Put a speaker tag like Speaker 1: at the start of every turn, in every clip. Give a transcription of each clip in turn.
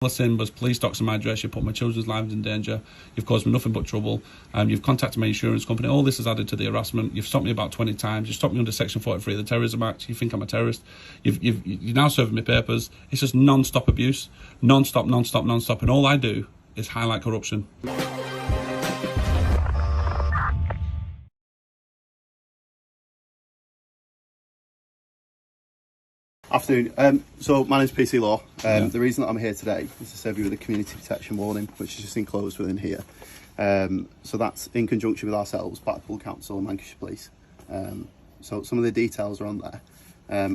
Speaker 1: Timbers, police docs in my address, you've put my children's lives in danger, you've caused me nothing but trouble, you've contacted my insurance company. All this is added to the harassment. You've stopped me about 20 times, you've stopped me under Section 43 of the Terrorism Act, you think I'm a terrorist, you're now serving me papers. It's just non-stop abuse, non-stop, and all I do is highlight corruption.
Speaker 2: Afternoon. So my name's PC Law. The reason that I'm here today is to serve you with a community protection warning, which is just enclosed within here. So that's in conjunction with ourselves, Blackpool Council and Lancaster Police. So some of the details are on there.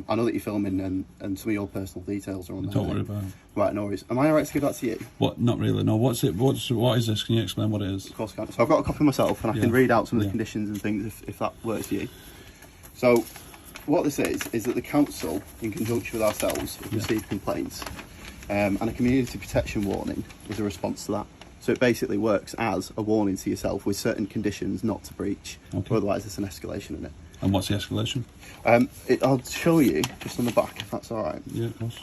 Speaker 2: I know that you're filming and some of your personal details are on there.
Speaker 1: Don't worry about it.
Speaker 2: Right, no worries. Am I alright to give that to you?
Speaker 1: What? Not really, no. What is this? Can you explain what it is?
Speaker 2: Of course I can. So I've got a copy myself and I can read out some of the conditions and things if that works for you. So what this is that the council, in conjunction with ourselves, have received complaints, and a community protection warning is a response to that. So it basically works as a warning to yourself with certain conditions not to breach, otherwise there's an escalation in it.
Speaker 1: And what's the escalation?
Speaker 2: I'll show you just on the back, if that's all right.
Speaker 1: Yeah, of course.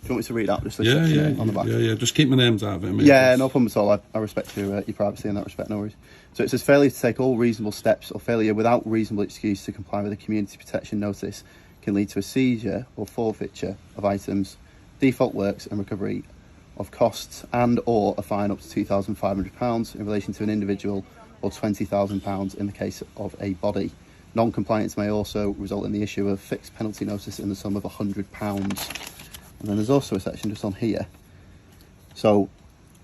Speaker 2: Do you want me to read out just the section on the back?
Speaker 1: Yeah. Just keep my names out of it.
Speaker 2: Yeah, no problem at all. I respect your privacy in that respect, no worries. So it says failure to take all reasonable steps or failure without reasonable excuse to comply with a community protection notice can lead to a seizure or forfeiture of items, default works and recovery of costs, and or a fine up to £2,500 in relation to an individual or £20,000 in the case of a body. Non-compliance may also result in the issue of fixed penalty notice in the sum of £100. And then there's also a section just on here. So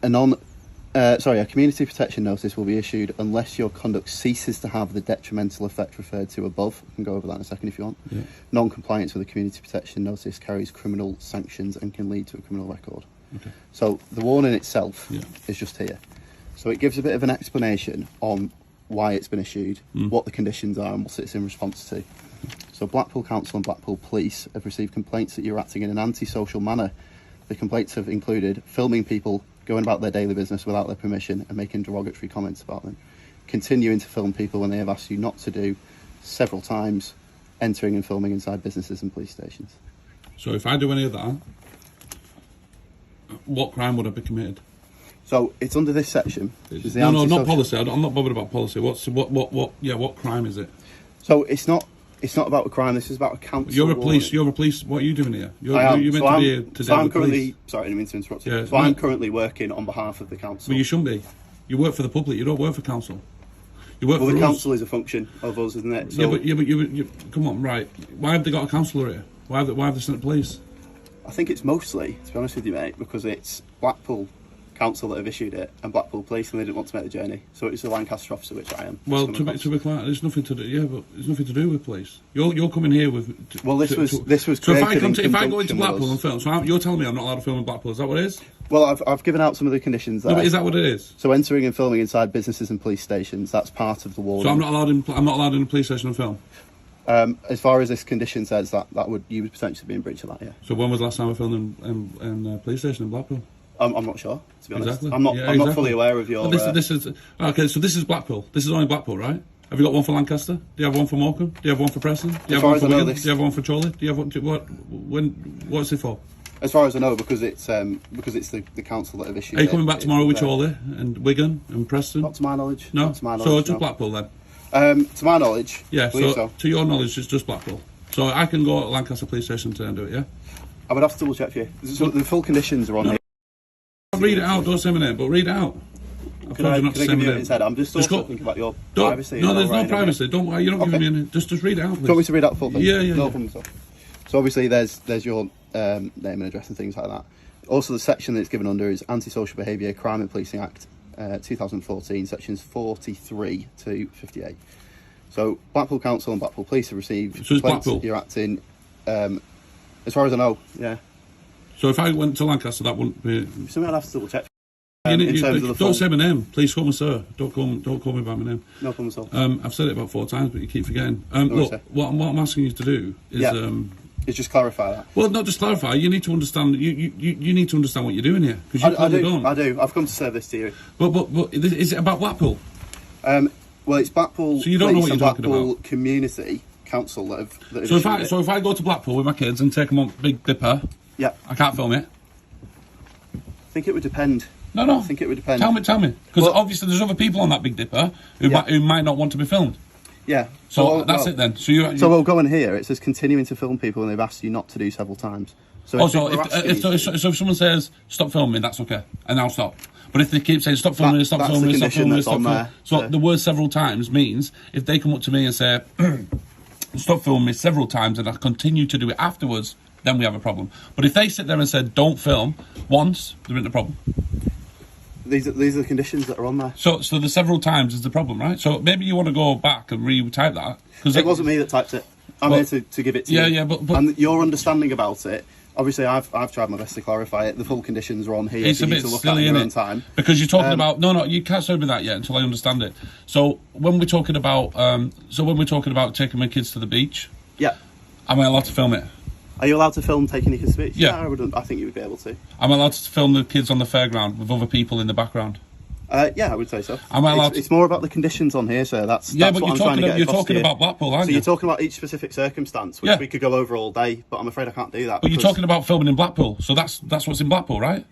Speaker 2: a community protection notice will be issued unless your conduct ceases to have the detrimental effect referred to above. I can go over that in a second if you want. Yeah. Non-compliance with a community protection notice carries criminal sanctions and can lead to a criminal record. Okay. So the warning itself is just here. So it gives a bit of an explanation on why it's been issued, what the conditions are and what it's in response to. So Blackpool Council and Blackpool Police have received complaints that you're acting in an antisocial manner. The complaints have included filming people going about their daily business without their permission and making derogatory comments about them, continuing to film people when they have asked you not to do several times, entering and filming inside businesses and police stations.
Speaker 1: So if I do any of that, what crime would I be committed?
Speaker 2: So it's under this section.
Speaker 1: No, not policy. I'm not bothered about policy. What crime is it?
Speaker 2: So it's not about a crime. This is about a council.
Speaker 1: You're a police. What are you doing here? You're meant to be here to
Speaker 2: so I'm currently. Sorry, I didn't mean to interrupt you. So I'm currently working on behalf of the council.
Speaker 1: Well, you shouldn't be. You work for the public. You don't work for council. You work for
Speaker 2: the council is a function of us, isn't it? So,
Speaker 1: but you come on, right? Why have they got a councillor here? Why have they sent the police?
Speaker 2: I think it's mostly, to be honest with you, mate, because it's Blackpool Council that have issued it and Blackpool Police, and they didn't want to make the journey. So it's a Lancaster officer, which I am.
Speaker 1: Well, to be clear, there's nothing to do. Yeah, but there's nothing to do with police. You're coming here with.
Speaker 2: This was.
Speaker 1: So if I go into Blackpool and film, so you're telling me I'm not allowed to film in Blackpool? Is that what it is?
Speaker 2: Well, I've given out some of the conditions there.
Speaker 1: No, but is that what it is?
Speaker 2: So entering and filming inside businesses and police stations, that's part of the warning.
Speaker 1: So I'm not allowed in a police station and film.
Speaker 2: As far as this condition says, you would potentially be in breach of that. Yeah.
Speaker 1: So when was the last time I filmed in a police station in Blackpool?
Speaker 2: I'm not sure, to be honest.
Speaker 1: Exactly.
Speaker 2: I'm not fully aware of your...
Speaker 1: This is okay, so this is Blackpool. This is only Blackpool, right? Have you got one for Lancaster? Do you have one for Morecambe? Do you have one for Preston? Do you have one for Wigan? Do you have one for Chorley? Do you have what's it for?
Speaker 2: As far as I know, because it's the council that have issued it.
Speaker 1: Are you coming back tomorrow with Chorley and Wigan and Preston?
Speaker 2: Not to my knowledge.
Speaker 1: No?
Speaker 2: Not to my knowledge,
Speaker 1: so it's just Blackpool then?
Speaker 2: To my knowledge,
Speaker 1: yeah, so to your knowledge, it's just Blackpool. So I can go to Lancaster Police Station today and do it, yeah?
Speaker 2: I would have to double check for you. So the full conditions are on here.
Speaker 1: Read it out, don't say my name, but read it out.
Speaker 2: Can I give you it instead? I'm just also thinking about your privacy.
Speaker 1: No, there's no privacy. Don't worry, you're not giving me any. Just read it out, please.
Speaker 2: Do you want me to read out the full thing?
Speaker 1: Yeah.
Speaker 2: No problem at all. So obviously there's your name and address and things like that. Also the section that it's given under is Antisocial Behaviour, Crime and Policing Act 2014, sections 43 to 58. So Blackpool Council and Blackpool Police have received complaints that you're acting, as far as I know, yeah.
Speaker 1: So if I went to Lancaster, that wouldn't be...
Speaker 2: Something I'd have to double check.
Speaker 1: Don't say my name. Please call me sir. Don't call me by my name.
Speaker 2: No problem at all.
Speaker 1: I've said it about 4 times, but you keep forgetting. Look, what I'm asking you to do is...
Speaker 2: is just clarify that.
Speaker 1: Well, not just clarify. You need to understand. You need to understand what you're doing here, because you clearly don't.
Speaker 2: I do. I've come to serve this to you.
Speaker 1: But is it about Blackpool?
Speaker 2: Well, it's Blackpool.
Speaker 1: So you don't know what you're talking
Speaker 2: Blackpool
Speaker 1: about.
Speaker 2: Community Council that have
Speaker 1: So if I go to Blackpool with my kids and take them on Big Dipper,
Speaker 2: yeah,
Speaker 1: I can't film it.
Speaker 2: think it would depend.
Speaker 1: No.
Speaker 2: I think it would depend.
Speaker 1: Tell me. Because
Speaker 2: Well-
Speaker 1: obviously there's other people on that Big Dipper who might not want to be filmed.
Speaker 2: Yeah.
Speaker 1: So that's it then. So
Speaker 2: we'll go in here. It says continuing to film people, and they've asked you not to do several times. So
Speaker 1: if someone says stop filming, that's okay, and I'll stop. But if they keep saying stop filming, stop
Speaker 2: that's
Speaker 1: filming,
Speaker 2: the
Speaker 1: stop
Speaker 2: condition
Speaker 1: filming,
Speaker 2: that's
Speaker 1: stop
Speaker 2: on
Speaker 1: filming,
Speaker 2: there.
Speaker 1: so the word several times means if they come up to me and say stop filming me several times, and I continue to do it afterwards, then we have a problem. But if they sit there and said don't film once, there isn't a problem.
Speaker 2: These are the conditions that are on there.
Speaker 1: So the several times is the problem, right? So maybe you want to go back and retype that, because
Speaker 2: It wasn't me that typed it. I'm here to give it to you.
Speaker 1: Yeah, but
Speaker 2: and your understanding about it. Obviously, I've tried my best to clarify it. The full conditions are on here.
Speaker 1: It's
Speaker 2: for
Speaker 1: a
Speaker 2: you
Speaker 1: bit
Speaker 2: to look
Speaker 1: silly,
Speaker 2: at in your
Speaker 1: isn't
Speaker 2: own
Speaker 1: it?
Speaker 2: time.
Speaker 1: Because you're talking about no, you can't say me that yet until I understand it. So when we're talking about taking my kids to the beach,
Speaker 2: Yeah.
Speaker 1: am I allowed to film it?
Speaker 2: Are you allowed to film taking your kids to the beach?
Speaker 1: Yeah.
Speaker 2: I think you would be able to.
Speaker 1: Am I allowed to film the kids on the fairground with other people in the background?
Speaker 2: Yeah, I would say so.
Speaker 1: Am I allowed?
Speaker 2: It's more about the conditions on here, sir. That's
Speaker 1: But
Speaker 2: what I'm trying to get
Speaker 1: you're
Speaker 2: across
Speaker 1: talking
Speaker 2: to you.
Speaker 1: about Blackpool, aren't
Speaker 2: So
Speaker 1: you?
Speaker 2: you're talking about each specific circumstance, which we could go over all day, but I'm afraid I can't do that.
Speaker 1: But you're talking about filming in Blackpool, so that's what's in Blackpool, right?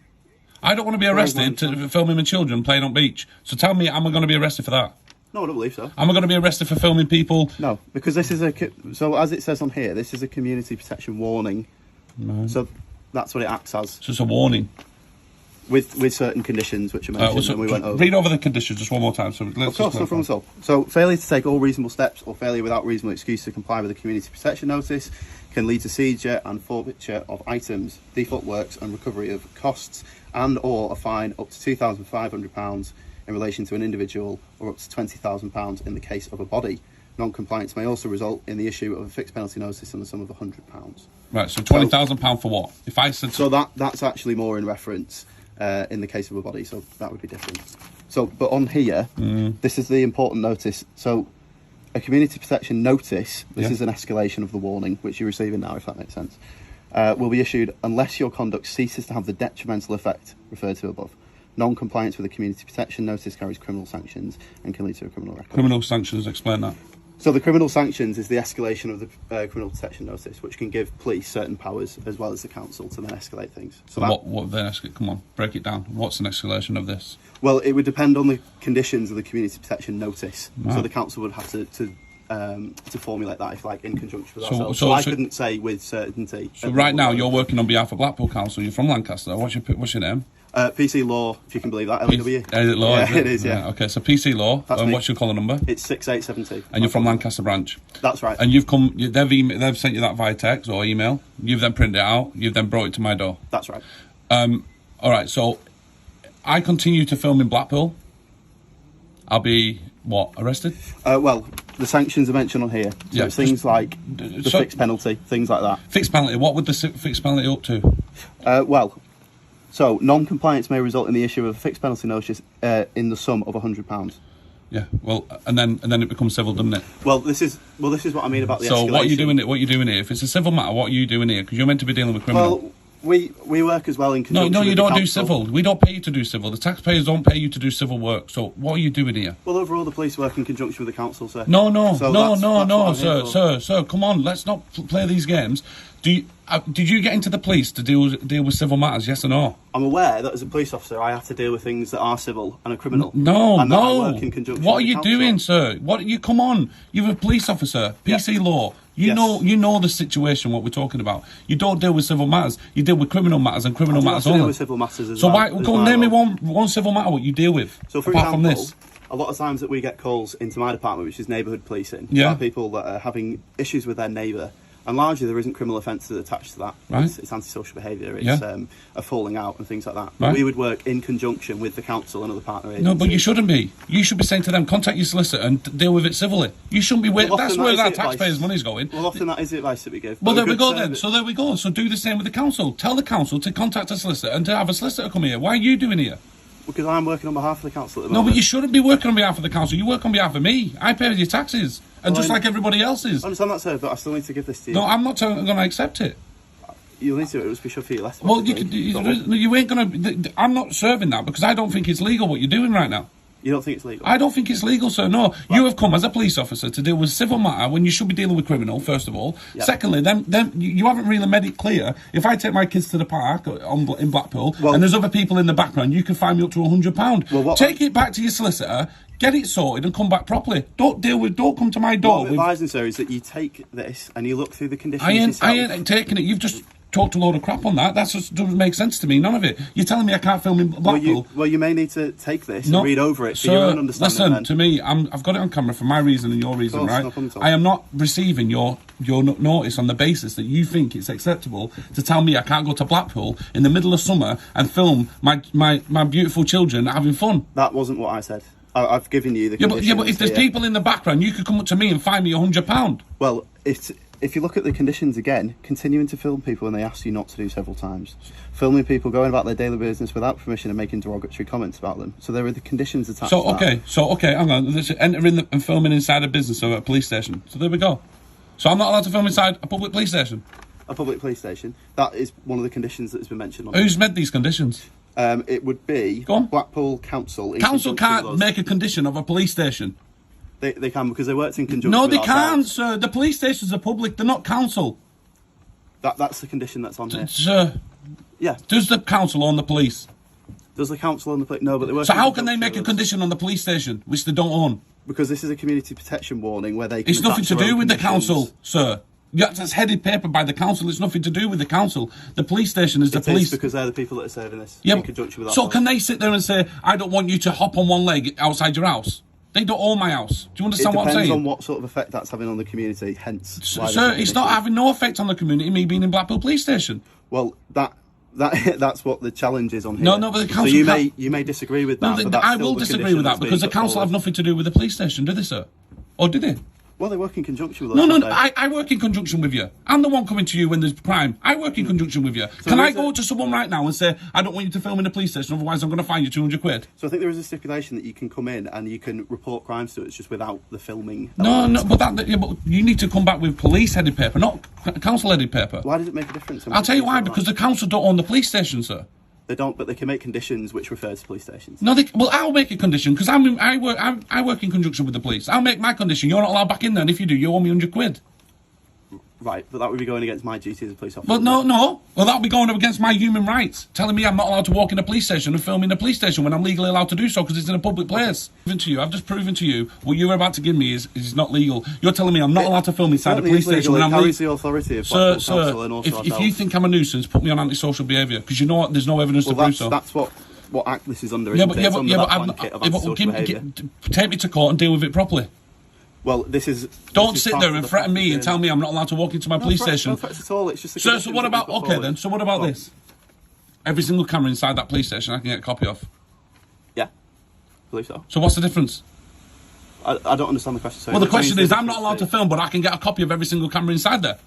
Speaker 1: I don't want to be arrested to filming with children playing on beach. So tell me, am I going to be arrested for that?
Speaker 2: No, I don't believe so.
Speaker 1: Am I going to be arrested for filming people?
Speaker 2: No, because this is so as it says on here, this is a community protection warning.
Speaker 1: No.
Speaker 2: So that's what it acts as.
Speaker 1: It's just a warning.
Speaker 2: With certain conditions which are mentioned, and we went over.
Speaker 1: Read over the conditions just one more time. So let's
Speaker 2: Of course, no problem at all. So, failure to take all reasonable steps or failure without reasonable excuse to comply with the community protection notice can lead to seizure and forfeiture of items, default works and recovery of costs, and or a fine up to £2,500 in relation to an individual, or up to £20,000 in the case of a body. Non-compliance may also result in the issue of a fixed penalty notice in the sum of £100.
Speaker 1: Right, so £20,000 for what? If I said
Speaker 2: so that's actually more in reference in the case of a body, so that would be different. So, but on here, this is the important notice. So, a community protection notice, this is an escalation of the warning, which you're receiving now, if that makes sense, will be issued unless your conduct ceases to have the detrimental effect referred to above. Non-compliance with a community protection notice carries criminal sanctions and can lead to a criminal record.
Speaker 1: Criminal sanctions, explain that.
Speaker 2: So the criminal sanctions is the escalation of the criminal protection notice, which can give police certain powers as well as the council to then escalate things. So
Speaker 1: what then escalate? Come on, break it down. What's an escalation of this?
Speaker 2: Well, it would depend on the conditions of the community protection notice.
Speaker 1: Right.
Speaker 2: So the council would have to formulate that, if like in conjunction with ourselves. So I couldn't say with certainty.
Speaker 1: So right now you're working on behalf of Blackpool Council. You're from Lancaster. What's your name?
Speaker 2: PC Law, if you can believe that. LEW.
Speaker 1: Is it Law?
Speaker 2: Yeah, it is. Yeah.
Speaker 1: Okay, so PC Law.
Speaker 2: That's
Speaker 1: and
Speaker 2: me.
Speaker 1: what's your caller number?
Speaker 2: It's 6872.
Speaker 1: And you're from Lancaster branch.
Speaker 2: That's right.
Speaker 1: And they've sent you that via text or email. You've then printed it out. You've then brought it to my door.
Speaker 2: That's right.
Speaker 1: All right. So I continue to film in Blackpool. I'll be arrested?
Speaker 2: Well, the sanctions are mentioned on here. So it's things like the fixed penalty, things like that.
Speaker 1: Fixed penalty. What would the fixed penalty up to?
Speaker 2: So non-compliance may result in the issue of a fixed penalty notice in the sum of £100.
Speaker 1: Yeah. Well, and then it becomes civil, doesn't it?
Speaker 2: Well, this is what I mean about the escalation.
Speaker 1: So what are you doing? What are you doing here? If it's a civil matter, what are you doing here? Because you're meant to be dealing with criminal.
Speaker 2: Well, we work as well in conjunction.
Speaker 1: No, you
Speaker 2: with
Speaker 1: don't
Speaker 2: the
Speaker 1: do
Speaker 2: council.
Speaker 1: civil. We don't pay you to do civil. The taxpayers don't pay you to do civil work. So what are you doing here?
Speaker 2: Well, overall, the police work in conjunction with the council, sir.
Speaker 1: No,
Speaker 2: So that's what I'm here for.
Speaker 1: sir. Come on, let's not play these games. Did you get into the police to deal with civil matters? Yes or no?
Speaker 2: I'm aware that as a police officer, I have to deal with things that are civil and are criminal.
Speaker 1: No.
Speaker 2: I work in conjunction
Speaker 1: What
Speaker 2: with
Speaker 1: are
Speaker 2: the
Speaker 1: you
Speaker 2: council.
Speaker 1: doing, sir? Come on. You're a police officer. PC law. You know the situation. What we're talking about. You don't deal with civil matters. You deal with criminal matters and criminal matters
Speaker 2: I
Speaker 1: only.
Speaker 2: deal with civil matters as
Speaker 1: So
Speaker 2: well.
Speaker 1: why? Go on, name me one civil matter what you deal with.
Speaker 2: So, for
Speaker 1: apart
Speaker 2: example,
Speaker 1: from this.
Speaker 2: a lot of times that we get calls into my department, which is neighbourhood policing,
Speaker 1: Yeah.
Speaker 2: about people that are having issues with their neighbour, and largely there isn't criminal offences attached to that.
Speaker 1: Right.
Speaker 2: It's antisocial behaviour, it's a falling out and things like that. But
Speaker 1: Right.
Speaker 2: we would work in conjunction with the council and other partner agencies.
Speaker 1: No, but you shouldn't be. You should be saying to them, contact your solicitor and deal with it civilly. You shouldn't be waiting.
Speaker 2: Well,
Speaker 1: That's
Speaker 2: often
Speaker 1: where
Speaker 2: that
Speaker 1: our
Speaker 2: is the
Speaker 1: taxpayers'
Speaker 2: advice.
Speaker 1: money's going.
Speaker 2: Well, often that is the advice that we give.
Speaker 1: Well,
Speaker 2: But
Speaker 1: there
Speaker 2: a
Speaker 1: we
Speaker 2: good
Speaker 1: go then.
Speaker 2: service-
Speaker 1: So there we go. So do the same with the council. Tell the council to contact a solicitor and to have a solicitor come here. Why are you doing here?
Speaker 2: Because I'm working on behalf of the council at the
Speaker 1: No,
Speaker 2: moment.
Speaker 1: but you shouldn't be working on behalf of the council. You work on behalf of me. I pay your taxes. And
Speaker 2: Well,
Speaker 1: just like everybody else's.
Speaker 2: I understand that, sir, but I still need to give this to you.
Speaker 1: No, I'm not going to accept it.
Speaker 2: You'll need to. It must be shoved to your left.
Speaker 1: Well, you ain't going to... I'm not serving that because I don't think it's legal what you're doing right now.
Speaker 2: You don't think it's legal?
Speaker 1: I don't think it's legal, sir. No, you have come as a police officer to deal with civil matter when you should be dealing with criminal. First of all, secondly, then you haven't really made it clear. If I take my kids to the park in Blackpool and there's other people in the background, you can fine me up to £100.
Speaker 2: Well,
Speaker 1: take it back to your solicitor, get it sorted, and come back properly. Don't come to my door.
Speaker 2: What I'm advising, sir, is that you take this and you look through the conditions yourself.
Speaker 1: I ain't taking it. You've just talked a load of crap on that. That just doesn't make sense to me. None of it. You're telling me I can't film in Blackpool.
Speaker 2: Well, you may need to take this and read over it for your own understanding.
Speaker 1: Listen to me. I've got it on camera for my reason and your reason, right? I am not receiving your notice on the basis that you think it's acceptable to tell me I can't go to Blackpool in the middle of summer and film my beautiful children having fun.
Speaker 2: That wasn't what I said. I've given you the conditions.
Speaker 1: But if there's people in the background, you could come up to me and fine me £100.
Speaker 2: Well, if you look at the conditions again, continuing to film people when they ask you not to do several times, filming people going about their daily business without permission and making derogatory comments about them. So there are the conditions attached to that. Hang on. Entering and filming inside a business or a police station. So there we go. So I'm not allowed to film inside a public police station? A public police station. That is one of the conditions that has been mentioned.
Speaker 1: Who's made these conditions?
Speaker 2: It would be Blackpool Council.
Speaker 1: Council can't make a condition of a police station.
Speaker 2: They can, because they worked in conjunction.
Speaker 1: No, they can't, sir. The police stations are public. They're not council.
Speaker 2: That's the condition that's on here.
Speaker 1: Sir.
Speaker 2: Yeah.
Speaker 1: Does the council own the police?
Speaker 2: Does the council own the police? No, but they work.
Speaker 1: So how can they make a condition on the police station which they don't own?
Speaker 2: Because this is a community protection warning where they can.
Speaker 1: It's nothing to do with the council, sir. Yeah, that's headed paper by the council. It's nothing to do with the council. The police station is the police.
Speaker 2: Because they're the people that are serving this.
Speaker 1: Yeah.
Speaker 2: In conjunction with that.
Speaker 1: So can they sit there and say, I don't want you to hop on one leg outside your house? They don't own my house. Do you understand what I'm saying?
Speaker 2: It depends on what sort of effect that's having on the community, hence...
Speaker 1: Sir, it's not having no effect on the community, me being in Blackpool Police Station.
Speaker 2: Well, that's what the challenge is on here.
Speaker 1: No, but the council...
Speaker 2: So you may disagree with that, but that's
Speaker 1: I will disagree with that, because the council have nothing to do with the police station, do they, sir? Or do they?
Speaker 2: Well, they work in conjunction with us.
Speaker 1: No, I work in conjunction with you. I'm the one coming to you when there's crime. I work in conjunction with you. So can I go to someone right now and say, I don't want you to film in the police station, otherwise I'm going to fine you £200?
Speaker 2: So I think there is a stipulation that you can come in and you can report crimes to us just without the filming.
Speaker 1: No, but you need to come back with police-headed paper, not council-headed paper.
Speaker 2: Why does it make a difference?
Speaker 1: I'll tell you why, because the council don't own the police station, sir.
Speaker 2: They don't, but they can make conditions which refer to police stations.
Speaker 1: No, I'll make a condition, because I work in conjunction with the police. I'll make my condition. You're not allowed back in there, and if you do, you owe me £100.
Speaker 2: Right, but that would be going against my duty as a police officer.
Speaker 1: But no. Well, that would be going up against my human rights, telling me I'm not allowed to walk in a police station and film in a police station when I'm legally allowed to do so because it's in a public place. I've just proven to you what you're about to give me is not legal. You're telling me I'm not allowed to film inside a police station when I'm legal.
Speaker 2: It carries the authority of Blackpool Council and also
Speaker 1: if you think I'm a nuisance, put me on antisocial behaviour, because you know what? There's no evidence to prove so.
Speaker 2: That's what act this is under. Take
Speaker 1: me to court and deal with it properly.
Speaker 2: Well,
Speaker 1: Don't sit there and threaten me and tell me I'm not allowed to walk into my police station.
Speaker 2: No threats at all. It's just.
Speaker 1: So what about So what about this? Every single camera inside that police station, I can get a copy of.
Speaker 2: Yeah, I believe so.
Speaker 1: So what's the difference?
Speaker 2: I don't understand the question.
Speaker 1: Well, the question is, I'm not allowed to film, but I can get a copy of every single camera inside there.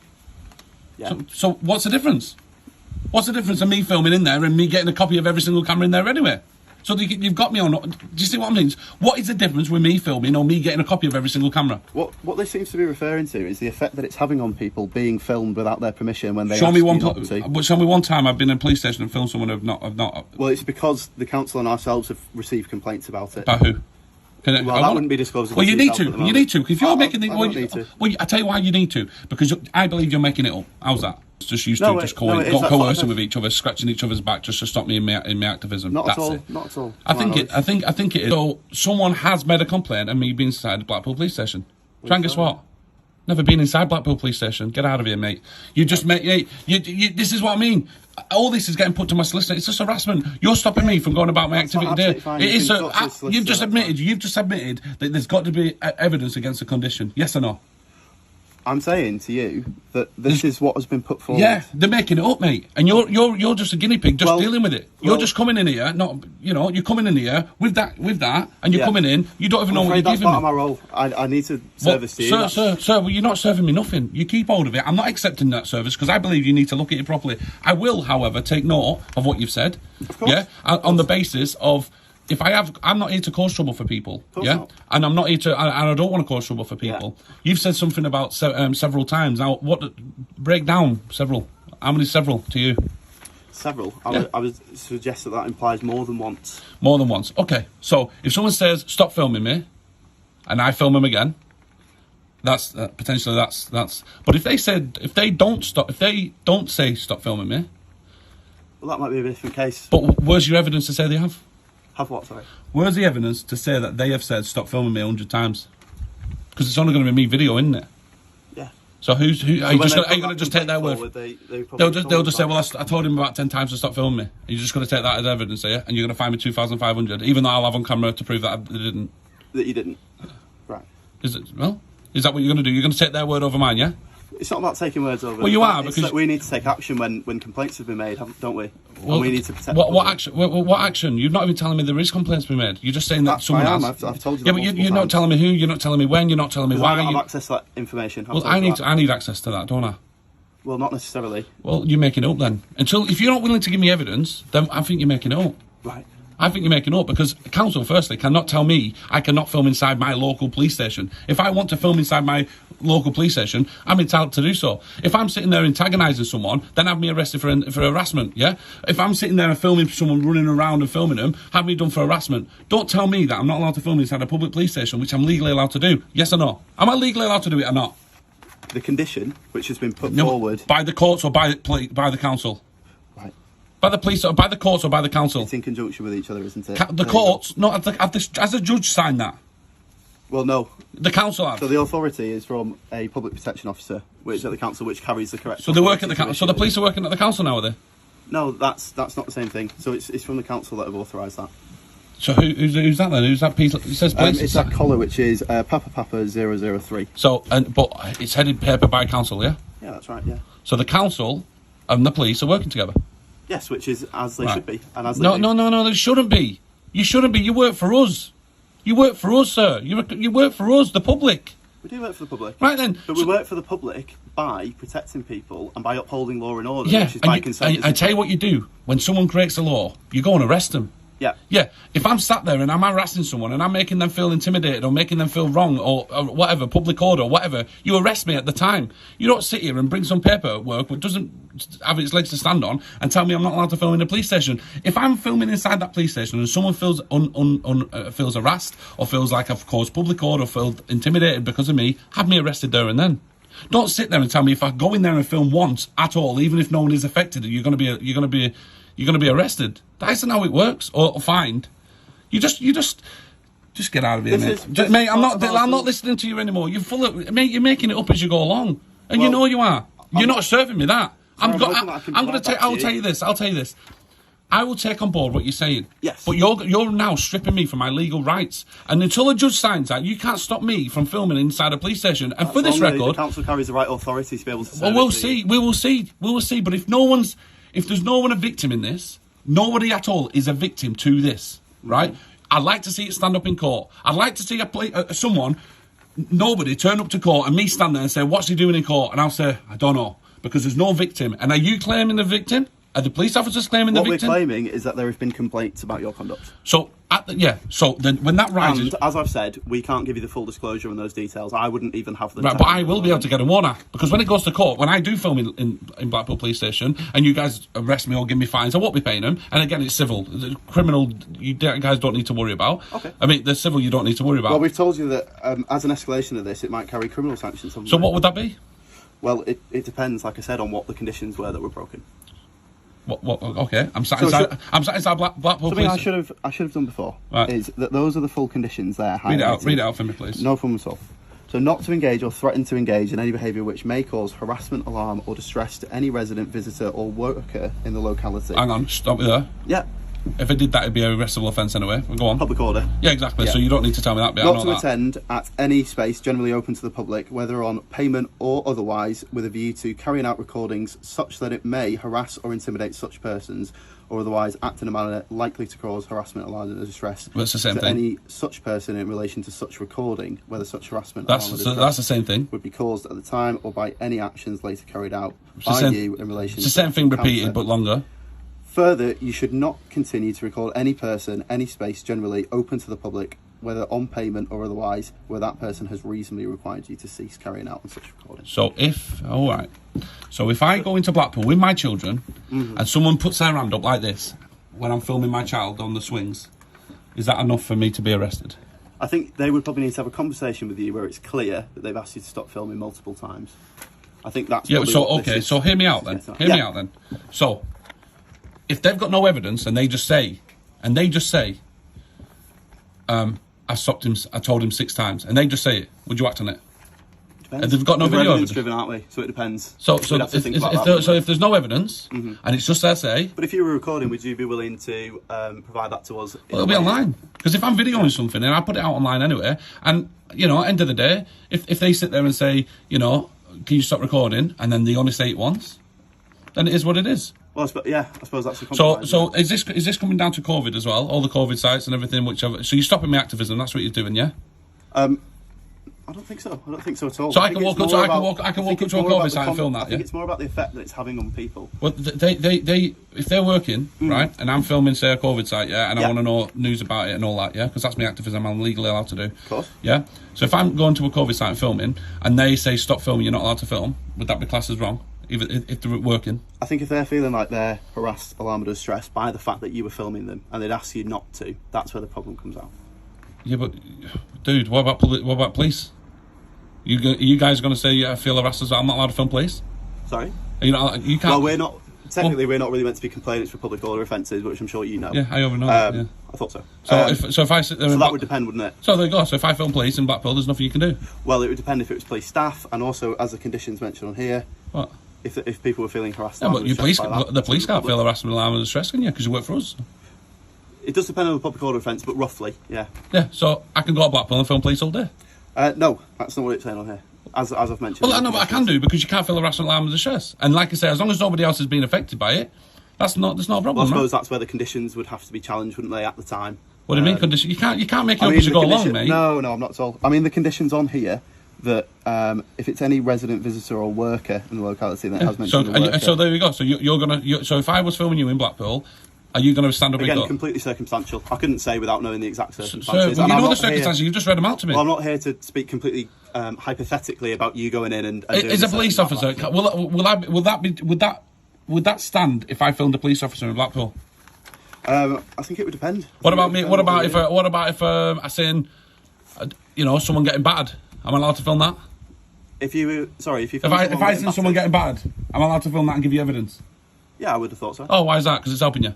Speaker 2: Yeah.
Speaker 1: So what's the difference? What's the difference of me filming in there and me getting a copy of every single camera in there anyway? So you've got me on. Do you see what I mean? What is the difference with me filming or me getting a copy of every single camera?
Speaker 2: What this seems to be referring to is the effect that it's having on people being filmed without their permission when they
Speaker 1: show me one time I've been in a police station and filmed someone who've not.
Speaker 2: Well, it's because the council and ourselves have received complaints about it.
Speaker 1: About who?
Speaker 2: That wouldn't be disclosed.
Speaker 1: Well, you need to. You need to. If you're making the, well, I tell you why you need to, because I believe you're making it up. How's that? Just used to coercing with each other, scratching each other's back just to stop me in my activism.
Speaker 2: Not at all.
Speaker 1: I think it is. So someone has made a complaint of me being inside the Blackpool Police Station. Try and guess what? Never been inside Blackpool Police Station. Get out of here, mate. You just mate. This is what I mean. All this is getting put to my solicitor. It's just harassment. You're stopping me from going about my activity there. It is. You've just admitted that there's got to be evidence against a condition. Yes or no?
Speaker 2: I'm saying to you that this is what has been put forward.
Speaker 1: Yeah, they're making it up, mate, and you're just a guinea pig, just dealing with it. You're just coming in here, you're coming in here with that, and you're coming in. You don't even know what you're giving me.
Speaker 2: That's part of my role. I need to service to you.
Speaker 1: Sir, well, you're not serving me nothing. You keep hold of it. I'm not accepting that service because I believe you need to look at it properly. I will, however, take note of what you've said.
Speaker 2: Of course.
Speaker 1: Yeah, on the basis of. I'm not here to cause trouble for people, and I'm not here to, and I don't want to cause trouble for people. Yeah. You've said something about several times. Now, break down several? How many several to you?
Speaker 2: several.
Speaker 1: Yeah.
Speaker 2: I would suggest that implies more than once.
Speaker 1: More than once. Okay. So if someone says stop filming me, and I film them again, that's potentially that's. But if they don't say stop filming me,
Speaker 2: well, that might be a different case.
Speaker 1: But where's your evidence to say they have?
Speaker 2: Have what? Sorry.
Speaker 1: Where's the evidence to say that they have said stop filming me 100 times? Because it's only going to be me video, isn't it?
Speaker 2: Yeah.
Speaker 1: So are you going to just take their word?
Speaker 2: Forward,
Speaker 1: They'll just say, well, I told him about 10 times to stop filming me. And you're just going to take that as evidence, are you? And you're going to fine me 2,500, even though I'll have on camera to prove that I didn't.
Speaker 2: That you didn't. Right.
Speaker 1: Is that what you're going to do? You're going to take their word over mine, yeah?
Speaker 2: It's not about taking words over.
Speaker 1: Well, you are, because
Speaker 2: that we need to take action when complaints have been made, don't we?
Speaker 1: Well,
Speaker 2: and we need to protect.
Speaker 1: What action? What action? You're not even telling me there is complaints being made. You're just saying that someone has.
Speaker 2: I've told you.
Speaker 1: Yeah, but you're not telling me who. You're not telling me when. You're not telling me why.
Speaker 2: I don't have access to that information.
Speaker 1: Well, I need access to that, don't I?
Speaker 2: Well, not necessarily.
Speaker 1: Well, you're making it up then. If you're not willing to give me evidence, then I think you're making it up.
Speaker 2: Right.
Speaker 1: I think you're making it up because council, firstly, cannot tell me I cannot film inside my local police station. If I want to film inside my local police station, I'm entitled to do so. If I'm sitting there antagonising someone, then have me arrested for harassment, yeah? If I'm sitting there and filming someone running around and filming them, have me done for harassment. Don't tell me that I'm not allowed to film inside a public police station, which I'm legally allowed to do. Yes or no? Am I legally allowed to do it or not?
Speaker 2: The condition which has been put forward...
Speaker 1: By the courts or by the council?
Speaker 2: Right.
Speaker 1: By the police, or by the courts or by the council?
Speaker 2: It's in conjunction with each other, isn't it?
Speaker 1: The courts, not has the judge signed that?
Speaker 2: Well, no.
Speaker 1: The council have.
Speaker 2: So the authority is from a public protection officer, which at the council, which carries the correct.
Speaker 1: So they work at the council. So the police are working at the council now, are they?
Speaker 2: No, that's not the same thing. So it's from the council that have authorised that.
Speaker 1: So who's that then? Who's that piece? It says police.
Speaker 2: It's that collar, which is Papa 003.
Speaker 1: So but it's headed paper by council, yeah.
Speaker 2: Yeah, that's right. Yeah.
Speaker 1: So the council and the police are working together.
Speaker 2: Yes, which is as they should be, and as
Speaker 1: no, they shouldn't be. You shouldn't be. You work for us. You work for us, sir. You work for us, the public.
Speaker 2: We do work for the public.
Speaker 1: Right then.
Speaker 2: But we work for the public by protecting people and by upholding law and order,
Speaker 1: yeah,
Speaker 2: which is by consent.
Speaker 1: I tell you what you do. When someone breaks the law, you go and arrest them.
Speaker 2: Yeah.
Speaker 1: Yeah. If I'm sat there and I'm harassing someone and I'm making them feel intimidated or making them feel wrong or whatever, public order or whatever, you arrest me at the time. You don't sit here and bring some paperwork which doesn't have its legs to stand on and tell me I'm not allowed to film in a police station. If I'm filming inside that police station and someone feels feels harassed or feels like I've caused public order or feels intimidated because of me, have me arrested there and then. Don't sit there and tell me if I go in there and film once at all, even if no one is affected, you're going to be arrested. That isn't how it works, or fined. You just get out of here, mate. I'm not listening to you anymore. You're full of, mate. You're making it up as you go along, and you know you are. You're not serving me that. I'm going to take. I'll tell you this. I will take on board what you're saying.
Speaker 2: Yes.
Speaker 1: But you're now stripping me from my legal rights, and until a judge signs that, you can't stop me from filming inside a police station. And for this record,
Speaker 2: the council carries the right authority to be able to.
Speaker 1: Well, we'll see. We will see. But if there's no one a victim in this, nobody at all is a victim to this, right? I'd like to see it stand up in court. I'd like to see nobody turn up to court and me stand there and say, what's he doing in court? And I'll say, I don't know, because there's no victim. And are you claiming the victim? Are the police officers claiming the victim?
Speaker 2: What we're claiming is that there have been complaints about your conduct.
Speaker 1: So, then when that rises...
Speaker 2: And, as I've said, we can't give you the full disclosure on those details. I wouldn't even have them.
Speaker 1: Right, but I will be able to get them, won't I? Because when it goes to court, when I do film in Blackpool Police Station, and you guys arrest me or give me fines, I won't be paying them. And again, it's civil. The criminal, you guys don't need to worry about.
Speaker 2: Okay.
Speaker 1: I mean, the civil you don't need to worry about.
Speaker 2: Well, we've told you that as an escalation of this, it might carry criminal sanctions.
Speaker 1: So what would that be?
Speaker 2: Well, it depends, like I said, on what the conditions were that were broken.
Speaker 1: What? Okay, I'm sat inside Blackpool Police.
Speaker 2: Something I should have done before is that those are the full conditions there.
Speaker 1: Read it out for me, please.
Speaker 2: No problem at all. So, not to engage or threaten to engage in any behaviour which may cause harassment, alarm, or distress to any resident, visitor, or worker in the locality.
Speaker 1: Hang on, stop me there.
Speaker 2: Yeah.
Speaker 1: If I did that, it'd be a arrestable offence anyway. Well, go on.
Speaker 2: Public order.
Speaker 1: Yeah, exactly. Yeah. So you don't need to tell me that bit.
Speaker 2: Not to attend at any space generally open to the public, whether on payment or otherwise, with a view to carrying out recordings such that it may harass or intimidate such persons, or otherwise act in a manner likely to cause harassment, alarm, or distress.
Speaker 1: Well, it's the same
Speaker 2: to
Speaker 1: thing.
Speaker 2: Any such person in relation to such recording, whether such harassment,
Speaker 1: that's
Speaker 2: alarm, or distress
Speaker 1: that's the same thing.
Speaker 2: Would be caused at the time or by any actions later carried out by you in relation.
Speaker 1: It's the same thing repeated, but longer.
Speaker 2: Further, you should not continue to record any person, any space generally open to the public, whether on payment or otherwise, where that person has reasonably required you to cease carrying out on such recording.
Speaker 1: So if I go into Blackpool with my children and someone puts their hand up like this when I'm filming my child on the swings, is that enough for me to be arrested?
Speaker 2: I think they would probably need to have a conversation with you where it's clear that they've asked you to stop filming multiple times. I think that's
Speaker 1: so hear me out then. Hear me out then. So if they've got no evidence and they just say, I stopped him, I told him 6 times, and they just say it, would you act on it?
Speaker 2: Depends.
Speaker 1: And they've got no
Speaker 2: We're
Speaker 1: video
Speaker 2: evidence
Speaker 1: evidence.
Speaker 2: driven, aren't we? So it depends.
Speaker 1: So if there's no evidence and it's just their say,
Speaker 2: but if you were recording, would you be willing to provide that to us?
Speaker 1: Well, it'll be online. Because if I'm videoing something and I put it out online anyway, and, at the end of the day, if they sit there and say, can you stop recording, and then they only say it once, then it is what it is.
Speaker 2: Well, I suppose that's a compromise.
Speaker 1: So is this coming down to COVID as well? All the COVID sites and everything, so you're stopping my activism, that's what you're doing, yeah?
Speaker 2: I don't think so. I don't think so at all.
Speaker 1: So I can walk up to a COVID site and film that, yeah?
Speaker 2: I think it's more about the effect that it's having on people.
Speaker 1: Well, they if they're working, right, and I'm filming, say, a COVID site, yeah, and I want to know news about it and all that, yeah, because that's my activism I'm legally allowed to do.
Speaker 2: Of course.
Speaker 1: Yeah? So if I'm going to a COVID site and filming, and they say, stop filming, you're not allowed to film, would that be classed as wrong, even if they're working?
Speaker 2: I think if they're feeling like they're harassed, alarmed or distressed by the fact that you were filming them, and they'd ask you not to, that's where the problem comes out.
Speaker 1: Yeah, but, dude, what about police? You guys going to say, I feel harassed as well, I'm not allowed to film police?
Speaker 2: Sorry?
Speaker 1: You can't...
Speaker 2: Well, we're not really meant to be complainants for public order offences, which I'm sure you know.
Speaker 1: Yeah, I already know that, yeah.
Speaker 2: I thought so.
Speaker 1: So if I sit there...
Speaker 2: So that would depend, wouldn't it?
Speaker 1: So there you go. So if I film police in Blackpool, there's nothing you can do?
Speaker 2: Well, it would depend if it was police staff, and also, as the conditions mentioned on here...
Speaker 1: What?
Speaker 2: If people were feeling harassed...
Speaker 1: Yeah, but the police can't feel harassment, alarm and distress, can you? Because you work for us.
Speaker 2: It does depend on the public order offence, but roughly, yeah.
Speaker 1: Yeah, so I can go to Blackpool and film police all day?
Speaker 2: No, that's not what it's saying on here. As I've mentioned.
Speaker 1: Well, I know, but I can do, because you can't feel harassment, alarm and distress. And like I say, as long as nobody else has been affected by it, there's not a problem.
Speaker 2: Well, I suppose that's where the conditions would have to be challenged, wouldn't they, at the time?
Speaker 1: What do you mean conditions? You can't make it up as you go along, mate.
Speaker 2: No, I'm not at all. I mean, the conditions on here that if it's any resident, visitor, or worker in the locality that has mentioned.
Speaker 1: So there you go. So you're gonna. So if I was filming you in Blackpool, are you going to stand up?
Speaker 2: Again, completely circumstantial. I couldn't say without knowing the exact circumstances.
Speaker 1: So, well, you know the circumstances. You've just read them out to me.
Speaker 2: Well, I'm not here to speak completely hypothetically about you going in and
Speaker 1: is a police officer? Would that stand if I filmed a police officer in Blackpool?
Speaker 2: I think it would depend.
Speaker 1: What about me? What about if I seen, someone getting battered? Am I allowed to film that?
Speaker 2: If
Speaker 1: I seen someone getting battered, am I allowed to film that and give you evidence?
Speaker 2: Yeah, I would have thought so.
Speaker 1: Oh, why is that? Because it's helping you.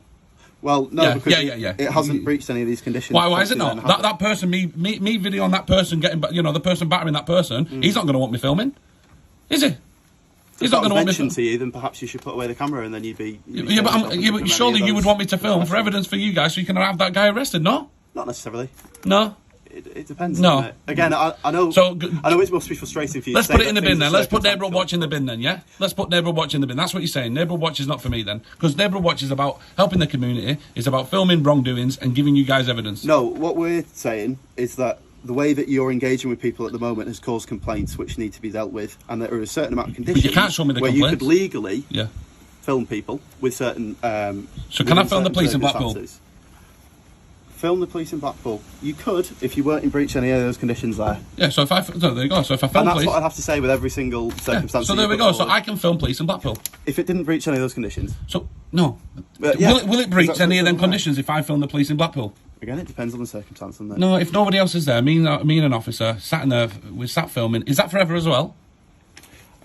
Speaker 2: Well, no, because it hasn't breached any of these conditions.
Speaker 1: Why is it not? That person, me videoing that person getting, the person battering that person, he's not going to want me filming, is he? He's not going to want me filming.
Speaker 2: To you, then perhaps you should put away the camera and then you'd be...
Speaker 1: but surely you would want me to film for evidence for you guys so you can have that guy arrested, no?
Speaker 2: Not necessarily.
Speaker 1: No?
Speaker 2: It depends.
Speaker 1: No.
Speaker 2: Again, I know. I know it must be frustrating for you.
Speaker 1: Let's put it in the bin then. Let's put Neighbourhood Watch in the bin then. Yeah. Let's put Neighbourhood Watch in the bin. That's what you're saying. Neighbourhood Watch is not for me then, because Neighbourhood Watch is about helping the community. It's about filming wrongdoings and giving you guys evidence.
Speaker 2: No, what we're saying is that the way that you're engaging with people at the moment has caused complaints which need to be dealt with, and there are a certain amount of conditions
Speaker 1: but you can't show me the
Speaker 2: where
Speaker 1: complaints.
Speaker 2: You could legally film people with certain.
Speaker 1: So can I film the police in Blackpool?
Speaker 2: Film the police in Blackpool. You could, if you weren't in breach of any of those conditions there.
Speaker 1: Yeah, so there you go. So if I film
Speaker 2: and that's
Speaker 1: police...
Speaker 2: what I'd have to say with every single circumstance.
Speaker 1: So there we go. So I can film police in Blackpool.
Speaker 2: If it didn't breach any of those conditions.
Speaker 1: So, no. Will it breach any of them conditions if I film the police in Blackpool?
Speaker 2: Again, it depends on the circumstance. Doesn't it?
Speaker 1: No, if nobody else is there, me and an officer sat in there, we sat filming. Is that forever as well?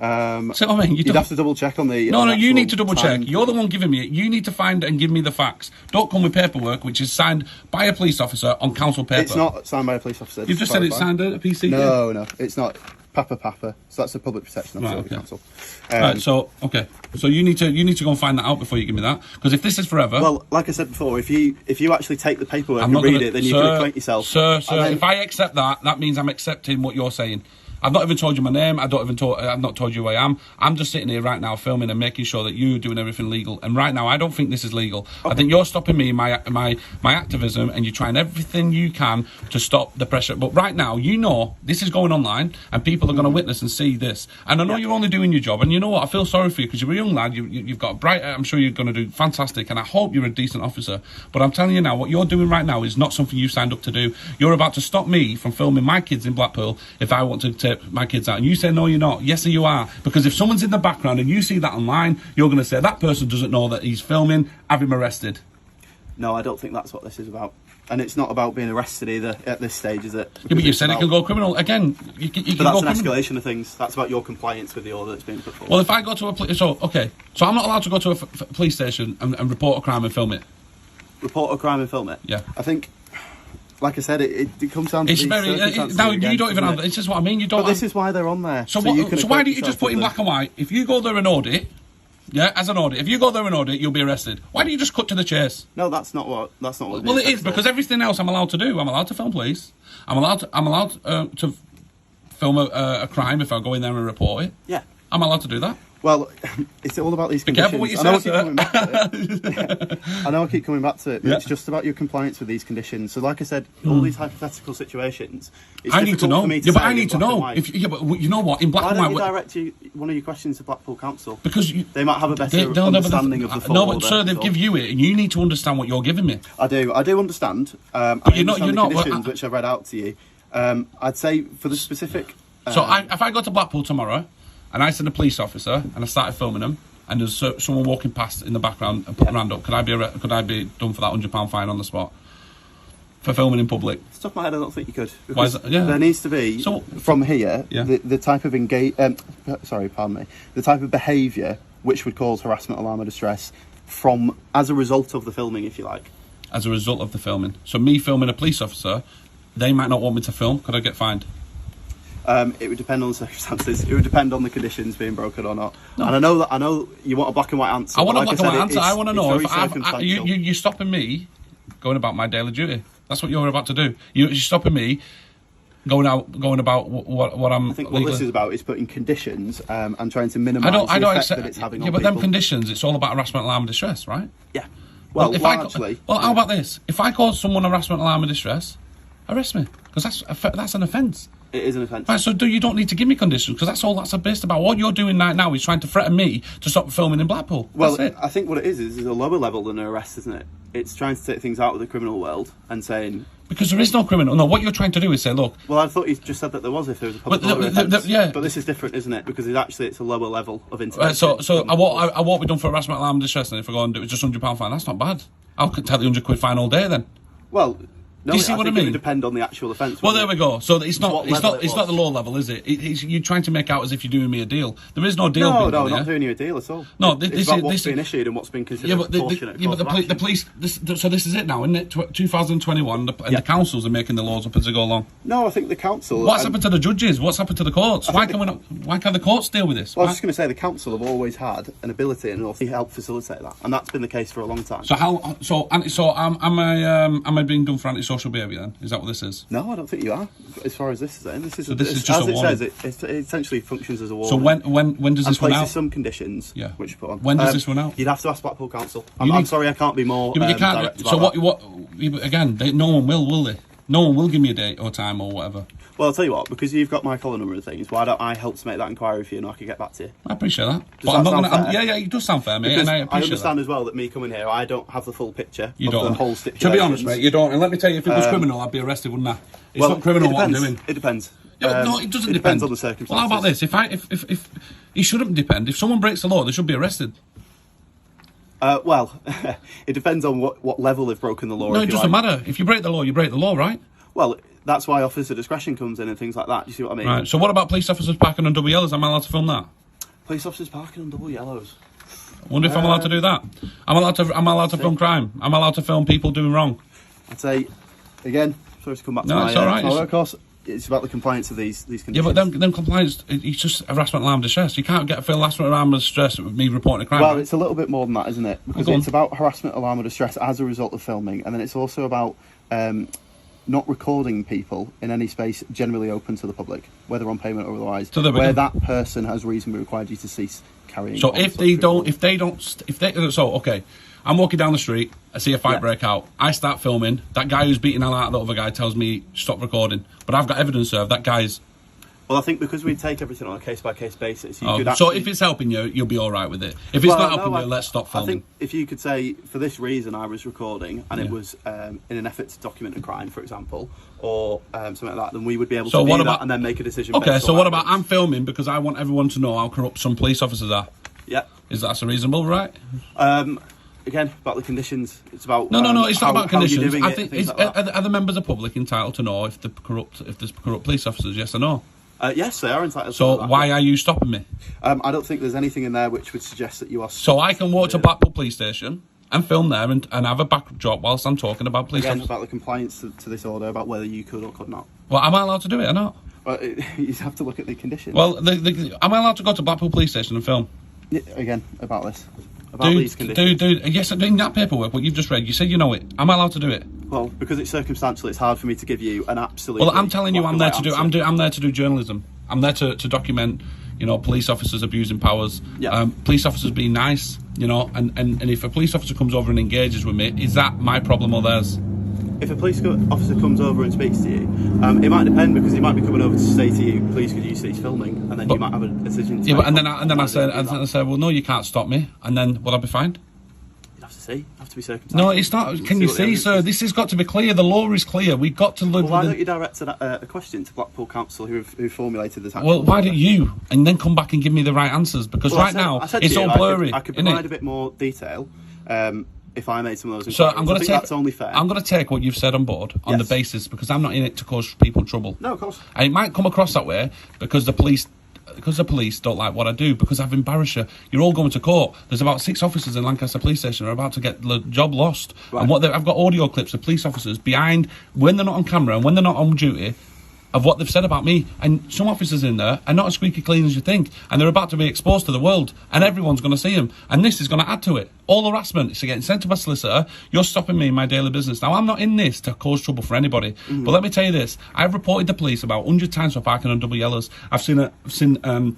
Speaker 2: So I mean, you'd have to double check on the...
Speaker 1: No, you need to double check. You're the one giving me it. You need to find and give me the facts. Don't come with paperwork which is signed by a police officer on council paper.
Speaker 2: It's not signed by a police officer.
Speaker 1: You've just said it's signed a PC?
Speaker 2: No, it's not. Papa. So that's a public protection officer of the council.
Speaker 1: So you need to go and find that out before you give me that, because if this is forever...
Speaker 2: Well, like I said before, if you actually take the paperwork and read it, then you can acquaint yourself.
Speaker 1: Sir, if I accept that means I'm accepting what you're saying. I've not even told you my name. I've not told you who I am. I'm just sitting here right now filming and making sure that you're doing everything legal. And right now, I don't think this is legal. Okay. I think you're stopping me, my activism, and you're trying everything you can to stop the pressure. But right now, you know this is going online, and people are going to witness and see this. And I know you're only doing your job. And you know what? I feel sorry for you because you're a young lad. You've got a bright. I'm sure you're going to do fantastic. And I hope you're a decent officer. But I'm telling you now, what you're doing right now is not something you signed up to do. You're about to stop me from filming my kids in Blackpool if I want to take my kids out. And you say, no, you're not. Yes, you are. Because if someone's in the background and you see that online, you're going to say, that person doesn't know that he's filming, have him arrested.
Speaker 2: No, I don't think that's what this is about. And it's not about being arrested either at this stage, is it?
Speaker 1: Yeah, but you said it can go criminal. Again, you can
Speaker 2: but that's an escalation of things. That's about your compliance with the order that's being put forward.
Speaker 1: Well, if I go to a police... So I'm not allowed to go to a police station and report a crime and film it?
Speaker 2: Report a crime and film it?
Speaker 1: Yeah.
Speaker 2: I think... Like I said, it comes down to
Speaker 1: it's very... now, you don't even have... This is what I mean. You don't.
Speaker 2: But this is why they're on there.
Speaker 1: So why don't you just put in black and white? If you go there and audit... Yeah, as an audit. If you go there and audit, you'll be arrested. Why don't you just cut to the chase?
Speaker 2: No, that's not what.
Speaker 1: Well, it is because everything else I'm allowed to do. I'm allowed to film police. I'm allowed to film a crime if I go in there and report it.
Speaker 2: Yeah,
Speaker 1: I'm allowed to do that.
Speaker 2: Well, it's all about these conditions.
Speaker 1: Be careful what you say,
Speaker 2: I know I keep coming back to it, but it's just about your compliance with these conditions. So, like I said, all these hypothetical situations. It's
Speaker 1: I need to know.
Speaker 2: Yeah,
Speaker 1: but I need to know. But you know what? In black and white.
Speaker 2: Why don't you direct one of your questions to Blackpool Council?
Speaker 1: Because
Speaker 2: they might have a better understanding of the full order.
Speaker 1: No, but sir, they give you it, and you need to understand what you're giving me.
Speaker 2: I do understand.
Speaker 1: But you're not.
Speaker 2: Conditions which I read out to you. I'd say for the specific.
Speaker 1: So if I go to Blackpool tomorrow. And I send a police officer, and I started filming them, and there's someone walking past in the background and putting hand up. Could I be done for that £100 fine on the spot for filming in public?
Speaker 2: Off the top of my head, I don't think you could.
Speaker 1: Why is that? Yeah.
Speaker 2: There needs to be from here the type of the type of behaviour which would cause harassment, alarm, or distress as a result of the filming, if you like.
Speaker 1: As a result of the filming. So me filming a police officer, they might not want me to film. Could I get fined?
Speaker 2: It would depend on the circumstances. It would depend on the conditions being broken or not. No. And I know you want a black and white answer.
Speaker 1: I want a black and white answer. I want to know if you're stopping me going about my daily duty. That's what you're about to do. You're stopping me going about what I'm.
Speaker 2: I think what this is about is putting conditions and trying to minimise the effect that it's having on people.
Speaker 1: Yeah, but them conditions, it's all about harassment, alarm, and distress, right?
Speaker 2: Yeah.
Speaker 1: Well, how about this? If I cause someone harassment, alarm, and distress, arrest me, because that's an offence.
Speaker 2: It is an offence.
Speaker 1: Right, so you don't need to give me conditions, because that's all that's based about. What you're doing right now is trying to threaten me to stop filming in Blackpool.
Speaker 2: Well, I think what it is a lower level than an arrest, isn't it? It's trying to take things out of the criminal world and saying...
Speaker 1: Because there is no criminal. No, what you're trying to do is say, look...
Speaker 2: Well, I thought you just said that there was if there was a public order offence. Yeah. But this is different, isn't it? Because it's a lower level of intervention.
Speaker 1: So I won't be done for harassment, alarm and distress, and if I go and do it, just £100 fine. That's not bad. I'll take the £100 fine all day then.
Speaker 2: Well... No,
Speaker 1: do you see what I mean?
Speaker 2: It would depend on the actual offence.
Speaker 1: Well, there we go. So it's not the low level, is it? You're trying to make out as if you're doing me a deal. There is no deal.
Speaker 2: No, not doing you a deal at all.
Speaker 1: No,
Speaker 2: it's about what's been issued and what's been considered proportionate.
Speaker 1: Yeah, but the police. So this is it now, isn't it? 2021, and the councils are making the laws up as they go along.
Speaker 2: No, I think the council.
Speaker 1: What's happened to the judges? What's happened to the courts? Why can't the courts deal with this?
Speaker 2: Well, I was just going to say the council have always had an ability and also help facilitate that, and that's been the case for a long time.
Speaker 1: So am I being done for antisocial behaviour then? Is that what this is?
Speaker 2: No, I don't think you are. As far as this is saying, this is
Speaker 1: just
Speaker 2: as
Speaker 1: a warning.
Speaker 2: It says. It essentially functions as a warning.
Speaker 1: So when does this run out?
Speaker 2: Some conditions.
Speaker 1: Yeah.
Speaker 2: Which put on.
Speaker 1: When does this run out?
Speaker 2: You'd have to ask Blackpool Council. I'm sorry, I can't be more.
Speaker 1: Yeah, but you can't.
Speaker 2: Direct
Speaker 1: So
Speaker 2: about
Speaker 1: what? Again, no one will they? No one will give me a date or time or whatever.
Speaker 2: Well, I'll tell you what, because you've got my collar number and things, why don't I help to make that inquiry for you and I can get back to you?
Speaker 1: I appreciate that.
Speaker 2: Does that sound fair?
Speaker 1: Yeah, it does sound fair, mate.
Speaker 2: Because
Speaker 1: and I
Speaker 2: understand
Speaker 1: that.
Speaker 2: As well that me coming here, I don't have the full picture
Speaker 1: of
Speaker 2: the whole stipulation.
Speaker 1: To be honest, mate, you don't. And let me tell you, if it was criminal, I'd be arrested, wouldn't I? It's not criminal what I'm doing.
Speaker 2: It depends.
Speaker 1: Yeah, no, it doesn't
Speaker 2: it
Speaker 1: depend.
Speaker 2: Depends on the circumstances.
Speaker 1: Well, how about this? If it shouldn't depend. If someone breaks the law, they should be arrested.
Speaker 2: Well, it depends on what level they've broken the law.
Speaker 1: No, it doesn't matter. If you break the law, you break the law, right?
Speaker 2: Well, that's why officer discretion comes in and things like that. Do you see what I mean?
Speaker 1: Right. So what about police officers parking on double yellows? Am I allowed to film that?
Speaker 2: Police officers parking on double yellows.
Speaker 1: I wonder if I'm allowed to do that. I'm allowed to film crime. I'm allowed to film people doing wrong.
Speaker 2: I'd say, again, sorry to come back to
Speaker 1: it's all right.
Speaker 2: Of course, it's about the compliance of these conditions.
Speaker 1: Yeah, but then compliance, it's just harassment, alarm, distress. You can't get harassment, alarm, distress with me reporting a crime.
Speaker 2: Well, it's a little bit more than that, isn't it? Because it's about harassment, alarm, or distress as a result of filming, and then it's also about not recording people in any space generally open to the public, whether on payment or otherwise,
Speaker 1: So
Speaker 2: where that person has reasonably required you to cease carrying.
Speaker 1: So okay, I'm walking down the street, I see a fight break out, I start filming, that guy who's beating hell out of the other guy tells me stop recording, but I've got evidence of that guy's.
Speaker 2: Well, I think because we take everything on a case-by-case basis, you could
Speaker 1: so
Speaker 2: actually...
Speaker 1: if it's helping you, you'll be all right with it. If it's not helping you, let's stop filming.
Speaker 2: I think if you could say, for this reason I was recording, and it was in an effort to document a crime, for example, or something like that, then we would be able to do that and then make a decision.
Speaker 1: Okay, so what about I'm filming because I want everyone to know how corrupt some police officers are?
Speaker 2: Yeah.
Speaker 1: Is that reasonable, right?
Speaker 2: Again, about the conditions. It's about
Speaker 1: no. It's not about conditions. I think
Speaker 2: are
Speaker 1: the members of the public entitled to know if there's corrupt police officers? Yes or no?
Speaker 2: Yes, they are entitled.
Speaker 1: So why are you stopping me?
Speaker 2: I don't think there's anything in there which would suggest that you are.
Speaker 1: So I can walk to Blackpool Police Station and film there and have a backdrop whilst I'm talking about police officers.
Speaker 2: About the compliance to this order, about whether you could or could not.
Speaker 1: Well, am I allowed to do it or not?
Speaker 2: Well, you have to look at the conditions.
Speaker 1: Well, am I allowed to go to Blackpool Police Station and film?
Speaker 2: Yeah, again, about this. About these conditions.
Speaker 1: Dude, yes, in that paperwork, what you've just read, you said you know it. Am I allowed to do it?
Speaker 2: Well, because it's circumstantial, it's hard for me to give you an absolute.
Speaker 1: Well, I'm telling you, I'm there to do. I'm there to do journalism. I'm there to document, police officers abusing powers.
Speaker 2: Yeah.
Speaker 1: Police officers being nice, and if a police officer comes over and engages with me, is that my problem or theirs?
Speaker 2: If a police officer comes over and speaks to you, it might depend, because he might be coming over to say to you, "Please, could you cease filming?" And then you might have a decision. To
Speaker 1: and then I said, "Well, no, you can't stop me." And then will I be fined?
Speaker 2: You'd have to see. Have to be circumstantial.
Speaker 1: No, it's not. Can you see, sir? This has got to be clear. The law is clear. We've got to live.
Speaker 2: Well, why don't you direct a question to Blackpool Council, who formulated this?
Speaker 1: Well, why don't you, and then come back and give me the right answers? Because now it's all blurry.
Speaker 2: I could provide a bit more detail. If I made some of those
Speaker 1: inquiries. So I'm going to take.
Speaker 2: That's only fair.
Speaker 1: I'm going to take what you've said on board on the basis, because I'm not in it to cause people trouble.
Speaker 2: No, of course.
Speaker 1: And it might come across that way because the police don't like what I do, because I've embarrassed you. You're all going to court. There's about 6 officers in Lancaster Police Station who are about to get the job lost. Right. And I've got audio clips of police officers behind, when they're not on camera and when they're not on duty, of what they've said about me. And some officers in there are not as squeaky clean as you think, and they're about to be exposed to the world, and everyone's going to see them, and this is going to add to it. All harassment is getting sent to my solicitor. You're stopping me in my daily business. Now, I'm not in this to cause trouble for anybody, but let me tell you this. I've reported the police about 100 times for parking on double yellows. I've seen a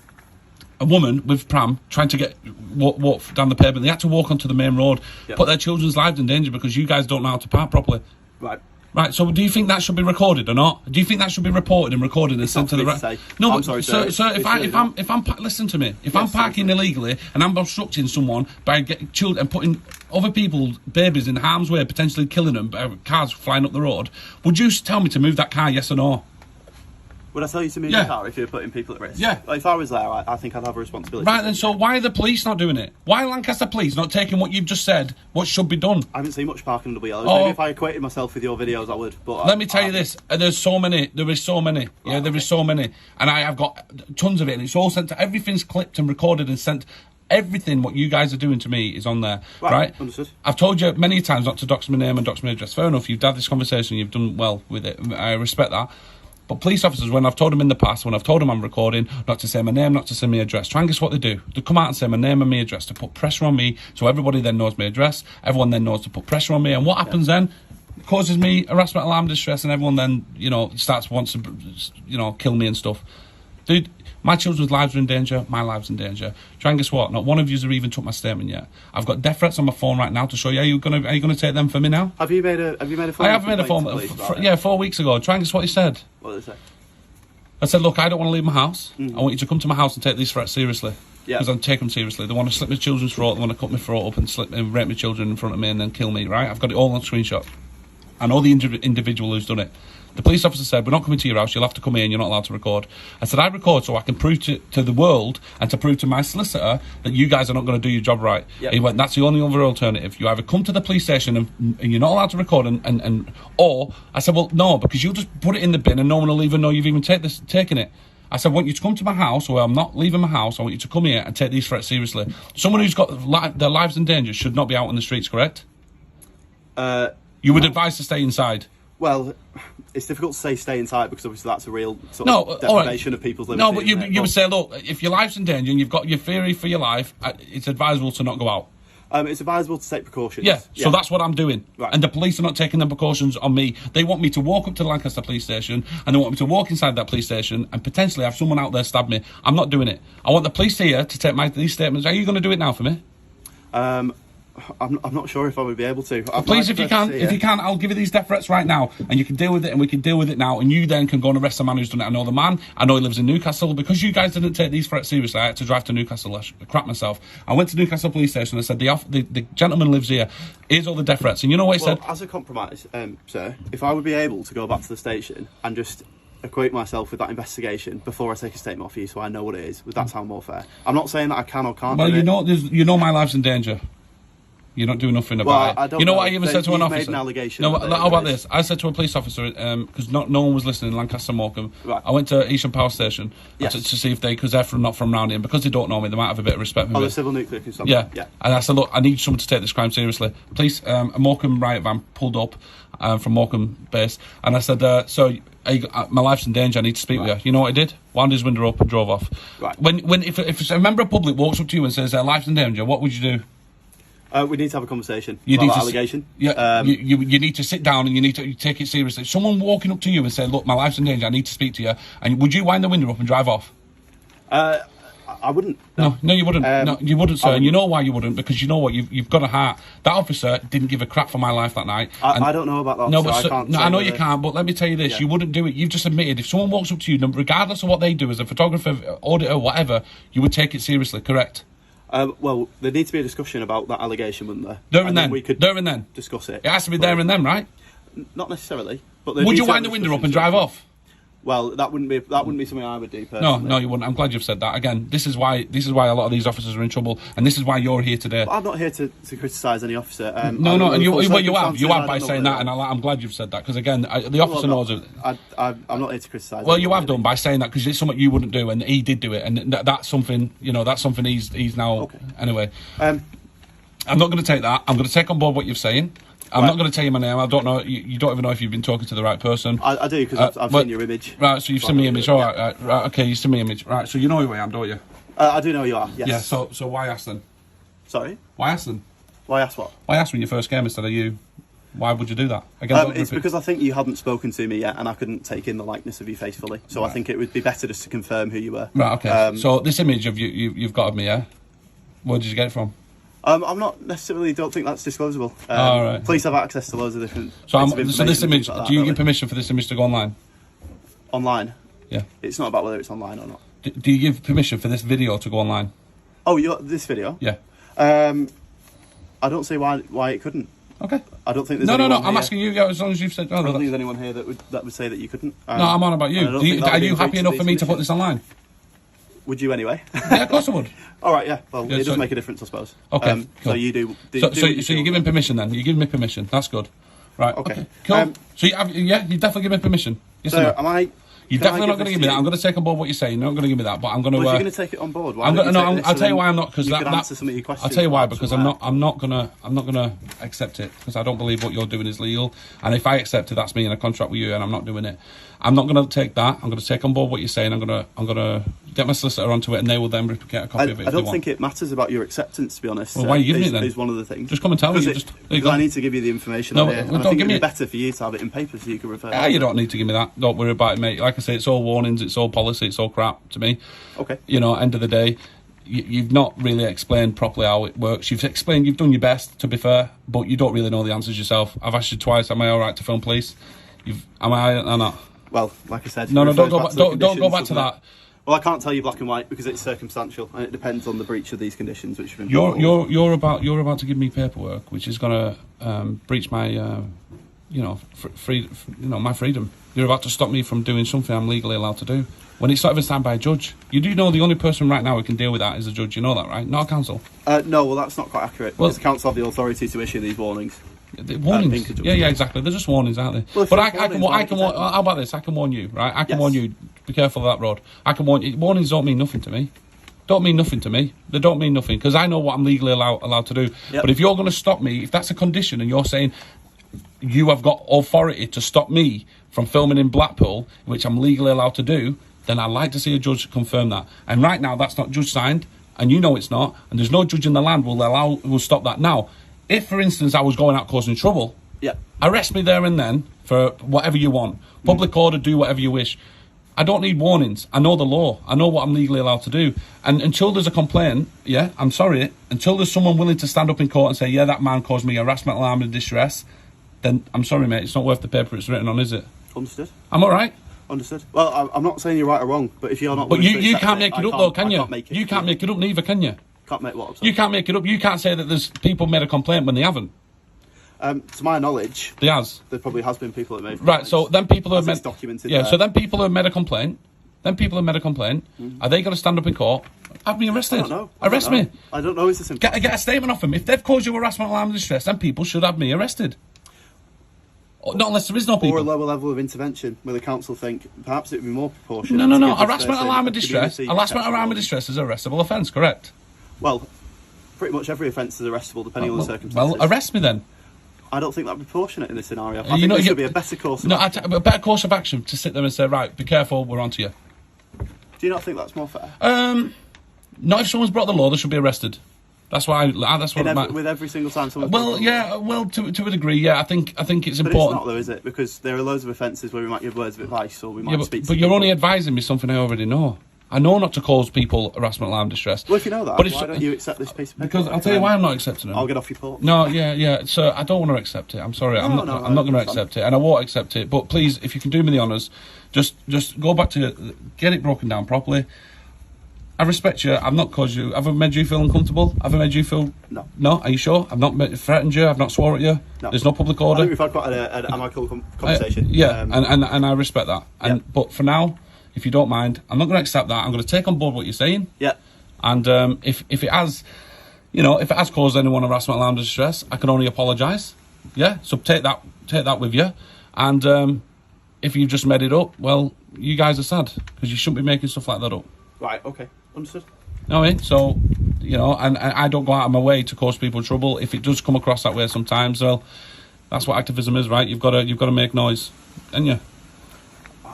Speaker 1: woman with pram trying to walk down the pavement. They had to walk onto the main road, put their children's lives in danger because you guys don't know how to park properly. Right, so do you think that should be recorded or not? Do you think that should be reported and recorded and sent to the right? No, but sir, if I'm listen to me. If I'm parking illegally and I'm obstructing someone by getting children and putting other people's babies in harm's way, potentially killing them by cars flying up the road, would you tell me to move that car? Yes or no?
Speaker 2: Would I tell you to move the car if you're putting people at risk?
Speaker 1: Yeah.
Speaker 2: Like, if I was there, I think I'd have a responsibility.
Speaker 1: Right, then, so why are the police not doing it? Why are Lancaster Police not taking what you've just said, what should be done?
Speaker 2: I haven't seen much parking on double yellows. Maybe if I equated myself with your videos, I would. But
Speaker 1: let me tell you this, there's so many. There is so many. Yeah, there is so many. And I have got tons of it, and it's all sent to, everything's clipped and recorded and sent. Everything what you guys are doing to me is on there, right?
Speaker 2: Understood.
Speaker 1: I've told you many times not to dox my name and dox my address. Fair enough, you've had this conversation, you've done well with it. I respect that. But police officers, when I've told them in the past, when I've told them I'm recording, not to say my name, not to say my address, try and guess what they do. They come out and say my name and my address to put pressure on me, so everybody then knows my address, everyone then knows to put pressure on me, and what happens then? It causes me harassment, alarm, distress, and everyone then, wants to, kill me and stuff. Dude, my children's lives are in danger, my life's in danger. Try and guess what? Not one of you have even took my statement yet. I've got death threats on my phone right now to show you. Are you gonna take them for me now?
Speaker 2: Have you made a phone?
Speaker 1: I have made a phone. 4 weeks ago. Try and guess what he said.
Speaker 2: What did they say?
Speaker 1: I said, look, I don't want to leave my house. I want you to come to my house and take these threats seriously. Because I'm taking them seriously. They want to slit my children's throat. They want to cut my throat up and rape my children in front of me and then kill me. Right? I've got it all on screenshot. I know the individual who's done it. The police officer said, we're not coming to your house, you'll have to come here and you're not allowed to record. I said, I record so I can prove to the world and to prove to my solicitor that you guys are not going to do your job right. He went, that's the only other alternative. You either come to the police station and you're not allowed to record or I said, well, no, because you'll just put it in the bin and no one will even know you've even taken it. I said, I want you to come to my house, or I'm not leaving my house. I want you to come here and take these threats seriously. Someone who's got their lives in danger should not be out on the streets, correct? You would advise to stay inside.
Speaker 2: Well, it's difficult to say stay inside because obviously that's a real sort of deprivation of people's liberty.
Speaker 1: No, but you would say, look, if your life's in danger and you've got your theory for your life, it's advisable to not go out.
Speaker 2: It's advisable to take precautions.
Speaker 1: Yeah, so that's what I'm doing.
Speaker 2: Right.
Speaker 1: And the police are not taking them precautions on me. They want me to walk up to the Lancaster police station, and they want me to walk inside that police station and potentially have someone out there stab me. I'm not doing it. I want the police here to take these statements. Are you going to do it now for me?
Speaker 2: I'm not sure if I would be able to.
Speaker 1: Please, if you can, I'll give you these death threats right now, and you can deal with it, and we can deal with it now, and you then can go and arrest the man who's done it. I know the man. I know he lives in Newcastle. Because you guys didn't take these threats seriously, I had to drive to Newcastle. I crap myself. I went to Newcastle police station. I said, the gentleman lives here. Here's all the death threats. And you know what he said?
Speaker 2: As a compromise, sir, if I would be able to go back to the station and just acquaint myself with that investigation before I take a statement off you, so I know what it is, would that sound more fair? I'm not saying that I can or can't.
Speaker 1: Well, you know my life's in danger. You're not doing nothing about it. You know what I even said to an officer?
Speaker 2: Made an allegation.
Speaker 1: No, how about this? I said to a police officer, because no one was listening in Lancaster, Morecambe.
Speaker 2: Right.
Speaker 1: I went to Eastern Power Station to see if because they're not from round here, and because they don't know me, they might have a bit of respect for me.
Speaker 2: The civil nuclear consumption.
Speaker 1: Yeah. And I said, look, I need someone to take this crime seriously. Police, a Morecambe riot van pulled up from Morecambe base, and I said, my life's in danger, I need to speak with you. You know what I did? Wound his window up and drove off.
Speaker 2: Right.
Speaker 1: If a member of public walks up to you and says their life's in danger, what would you do?
Speaker 2: We need to have a conversation about that allegation.
Speaker 1: Yeah, you need to sit down and you need to take it seriously. Someone walking up to you and say, look, my life's in danger, I need to speak to you. And would you wind the window up and drive off?
Speaker 2: I wouldn't.
Speaker 1: No, you wouldn't. No, you wouldn't, sir. And you know why you wouldn't? Because you know what? You've got a heart. That officer didn't give a crap for my life that night.
Speaker 2: I don't know about that.
Speaker 1: No,
Speaker 2: but
Speaker 1: I know you can't. But let me tell you this: you wouldn't do it. You've just admitted if someone walks up to you, regardless of what they do as a photographer, auditor, whatever, you would take it seriously. Correct?
Speaker 2: Well, there needs to be a discussion about that allegation, wouldn't there?
Speaker 1: There and then.
Speaker 2: We could discuss it.
Speaker 1: It has to be there and then, right?
Speaker 2: Not necessarily. But
Speaker 1: would you wind the window up and drive off?
Speaker 2: Well, that wouldn't be something I would do personally.
Speaker 1: No, you wouldn't. I'm glad you've said that. Again, this is why a lot of these officers are in trouble, and this is why you're here today.
Speaker 2: But I'm not here to criticise any officer.
Speaker 1: No, and you have by saying that, and I'm glad you've said that because again, the officer knows it.
Speaker 2: I'm not here to criticise.
Speaker 1: Well, you have done by saying that because it's something you wouldn't do, and he did do it, and that's something he's now
Speaker 2: okay.
Speaker 1: Anyway. I'm not going to take that. I'm going to take on board what you're saying. I'm not going to tell you my name. I don't know. You don't even know if you've been talking to the right person.
Speaker 2: I do because I've seen your image.
Speaker 1: Right, so you've seen my image. All right, right. Okay, you've seen my image. Right, so you know who I am, don't you?
Speaker 2: I do know who you are. Yes.
Speaker 1: Yeah. So why ask then?
Speaker 2: Sorry.
Speaker 1: Why ask then?
Speaker 2: Why ask what?
Speaker 1: Why ask when you first came instead of you? Why would you do that?
Speaker 2: Again, it's because I think you hadn't spoken to me yet, and I couldn't take in the likeness of you face fully. So right. I think it would be better just to confirm who you were.
Speaker 1: Right. Okay. So this image of you've got of me, yeah. Where did you get it from?
Speaker 2: I'm not necessarily. Don't think that's disclosable.
Speaker 1: All right.
Speaker 2: Police have access to loads of different.
Speaker 1: So this image. Like do you give permission for this image to go online?
Speaker 2: Online.
Speaker 1: Yeah.
Speaker 2: It's not about whether it's online or not.
Speaker 1: Do you give permission for this video to go online?
Speaker 2: Oh, this video?
Speaker 1: Yeah.
Speaker 2: I don't see why it couldn't.
Speaker 1: Okay.
Speaker 2: I don't think there's.
Speaker 1: No. I'm asking you. As long as you've said.
Speaker 2: I don't think there's anyone here that would say that you couldn't.
Speaker 1: No, I'm on about you. Are you happy enough for me to put this online?
Speaker 2: Would you anyway?
Speaker 1: Yeah, of course I would.
Speaker 2: All right, yeah. Well, it does make a difference, I suppose.
Speaker 1: Okay, cool.
Speaker 2: So you do.
Speaker 1: So you're giving permission then? You're giving me permission. That's good. Right. Okay. Cool. So you definitely give me permission. Yes or no?
Speaker 2: Am I?
Speaker 1: You're definitely not going to give me that. I'm going to take on board what you're saying. You're not going to give me that, but I'm going to.
Speaker 2: Well, if you're going to take it on board, why
Speaker 1: I'll tell you why I'm not because that.
Speaker 2: Answer some of your questions.
Speaker 1: I'll tell you why because I'm not going to accept it because I don't believe what you're doing is legal. And if I accept it, that's me in a contract with you, and I'm not doing it. I'm not going to take that. I'm going to take on board what you're saying. I'm going to get my solicitor onto it, and they will then replicate a copy of it.
Speaker 2: I don't think it matters about your acceptance, to be honest.
Speaker 1: Well, why are you giving it then?
Speaker 2: Is one of the things.
Speaker 1: Just come and tell me.
Speaker 2: Because I need to give you the information.
Speaker 1: No,
Speaker 2: here, and I think it'd be better for you to have it in paper so you can refer.
Speaker 1: You don't need to give me that. Don't worry about it, mate. Like I say, it's all warnings, it's all policy, it's all crap to me.
Speaker 2: Okay.
Speaker 1: End of the day, you've not really explained properly how it works. You've done your best, to be fair, but you don't really know the answers yourself. I've asked you twice, am I all right to film police? Am I or not?
Speaker 2: Well, like I said,
Speaker 1: don't go back to that.
Speaker 2: Well, I can't tell you black and white because it's circumstantial and it depends on the breach of these conditions, which have been.
Speaker 1: You're about to give me paperwork, which is going to breach my, my freedom. You're about to stop me from doing something I'm legally allowed to do. When it's not even signed by a judge. You do know the only person right now who can deal with that is a judge. You know that, right? Not a council.
Speaker 2: No, well, that's not quite accurate. Because the council have the authority to issue these warnings.
Speaker 1: The warnings. Yeah, exactly. They're just warnings, aren't they? Well, but I can warn. How about this? I can warn you, right? I can warn you. Be careful of that road. I can warn you. Warnings don't mean nothing to me. Don't mean nothing to me. They don't mean nothing because I know what I'm legally allowed to do. Yep. But if you're going to stop me, if that's a condition, and you're saying you have got authority to stop me from filming in Blackpool, which I'm legally allowed to do, then I'd like to see a judge confirm that. And right now, that's not judge signed. and you know it's not, and there's no judge in the land will stop that. Now, if, for instance, I was going out causing trouble, arrest me there and then for whatever you want. Public order, do whatever you wish. I don't need warnings. I know the law. I know what I'm legally allowed to do. And until there's a complaint, I'm sorry, until there's someone willing to stand up in court and say, yeah, that man caused me harassment, alarm and distress, then I'm sorry, mate, it's not worth the paper it's written on, is it?
Speaker 2: Understood.
Speaker 1: I'm all right.
Speaker 2: Understood. Well, I'm not saying you're right or wrong, but if you're not...
Speaker 1: But you can't make it up, though, can you? You can't make it up neither, can you?
Speaker 2: Can't make what?
Speaker 1: You can't make it up. You can't say that there's people made a complaint when they haven't.
Speaker 2: To my knowledge,
Speaker 1: there
Speaker 2: probably has been people that made
Speaker 1: right. So then people who have made
Speaker 2: documented.
Speaker 1: Yeah. So then people who have made a complaint. Are they going to stand up in court? Have me arrested.
Speaker 2: I don't know.
Speaker 1: Arrest me.
Speaker 2: I don't know. Is this
Speaker 1: get a statement off them? If they've caused you harassment, alarm, and distress, then people should have me arrested. Not unless there is no people.
Speaker 2: Or a lower level of intervention where the council think perhaps it would be more proportionate.
Speaker 1: No. Harassment, alarm, and distress. Harassment, alarm, and distress is an arrestable offence, correct?
Speaker 2: Well, pretty much every offence is arrestable depending on the circumstances.
Speaker 1: Well, arrest me then.
Speaker 2: I don't think that'd be proportionate in this scenario. I think there should be a better course of action.
Speaker 1: A better course of action to sit there and say, right, be careful, we're on to you.
Speaker 2: Do you not think that's more fair?
Speaker 1: Not if someone's brought the law, they should be arrested. That's why.
Speaker 2: With every single time someone.
Speaker 1: To a degree, yeah. I think it's important.
Speaker 2: But it's not though, is it? Because there are loads of offences where we might give words of advice or we might speak.
Speaker 1: But you're only advising me something I already know. I know not to cause people harassment, alarm, distress.
Speaker 2: Well, if you know that, why don't you accept this piece of paper?
Speaker 1: Because I'll tell you why I'm not accepting it.
Speaker 2: I'll get off your port.
Speaker 1: No, yeah. So I don't want to accept it. I'm sorry. I'm not going to accept it, and I won't accept it. But please, if you can do me the honours, just go back to get it broken down properly. I respect you. I've not caused you. Have I made you feel uncomfortable? Have I made you feel?
Speaker 2: No.
Speaker 1: No? Are you sure? I've not threatened you. I've not swore at you.
Speaker 2: No.
Speaker 1: There's no public order.
Speaker 2: I think we've had quite an amicable conversation.
Speaker 1: And I respect that. But for now, if you don't mind, I'm not going to accept that. I'm going to take on board what you're saying.
Speaker 2: Yeah.
Speaker 1: And if it has, if it has caused anyone harassment, alarm, distress, I can only apologise. Yeah. So take that with you. And if you've just made it up, well, you guys are sad because you shouldn't be making stuff like that up.
Speaker 2: Right. Okay. Understood.
Speaker 1: You know what I mean? So, and I don't go out of my way to cause people trouble. If it does come across that way sometimes, well, that's what activism is, right? You've got to make noise, haven't you?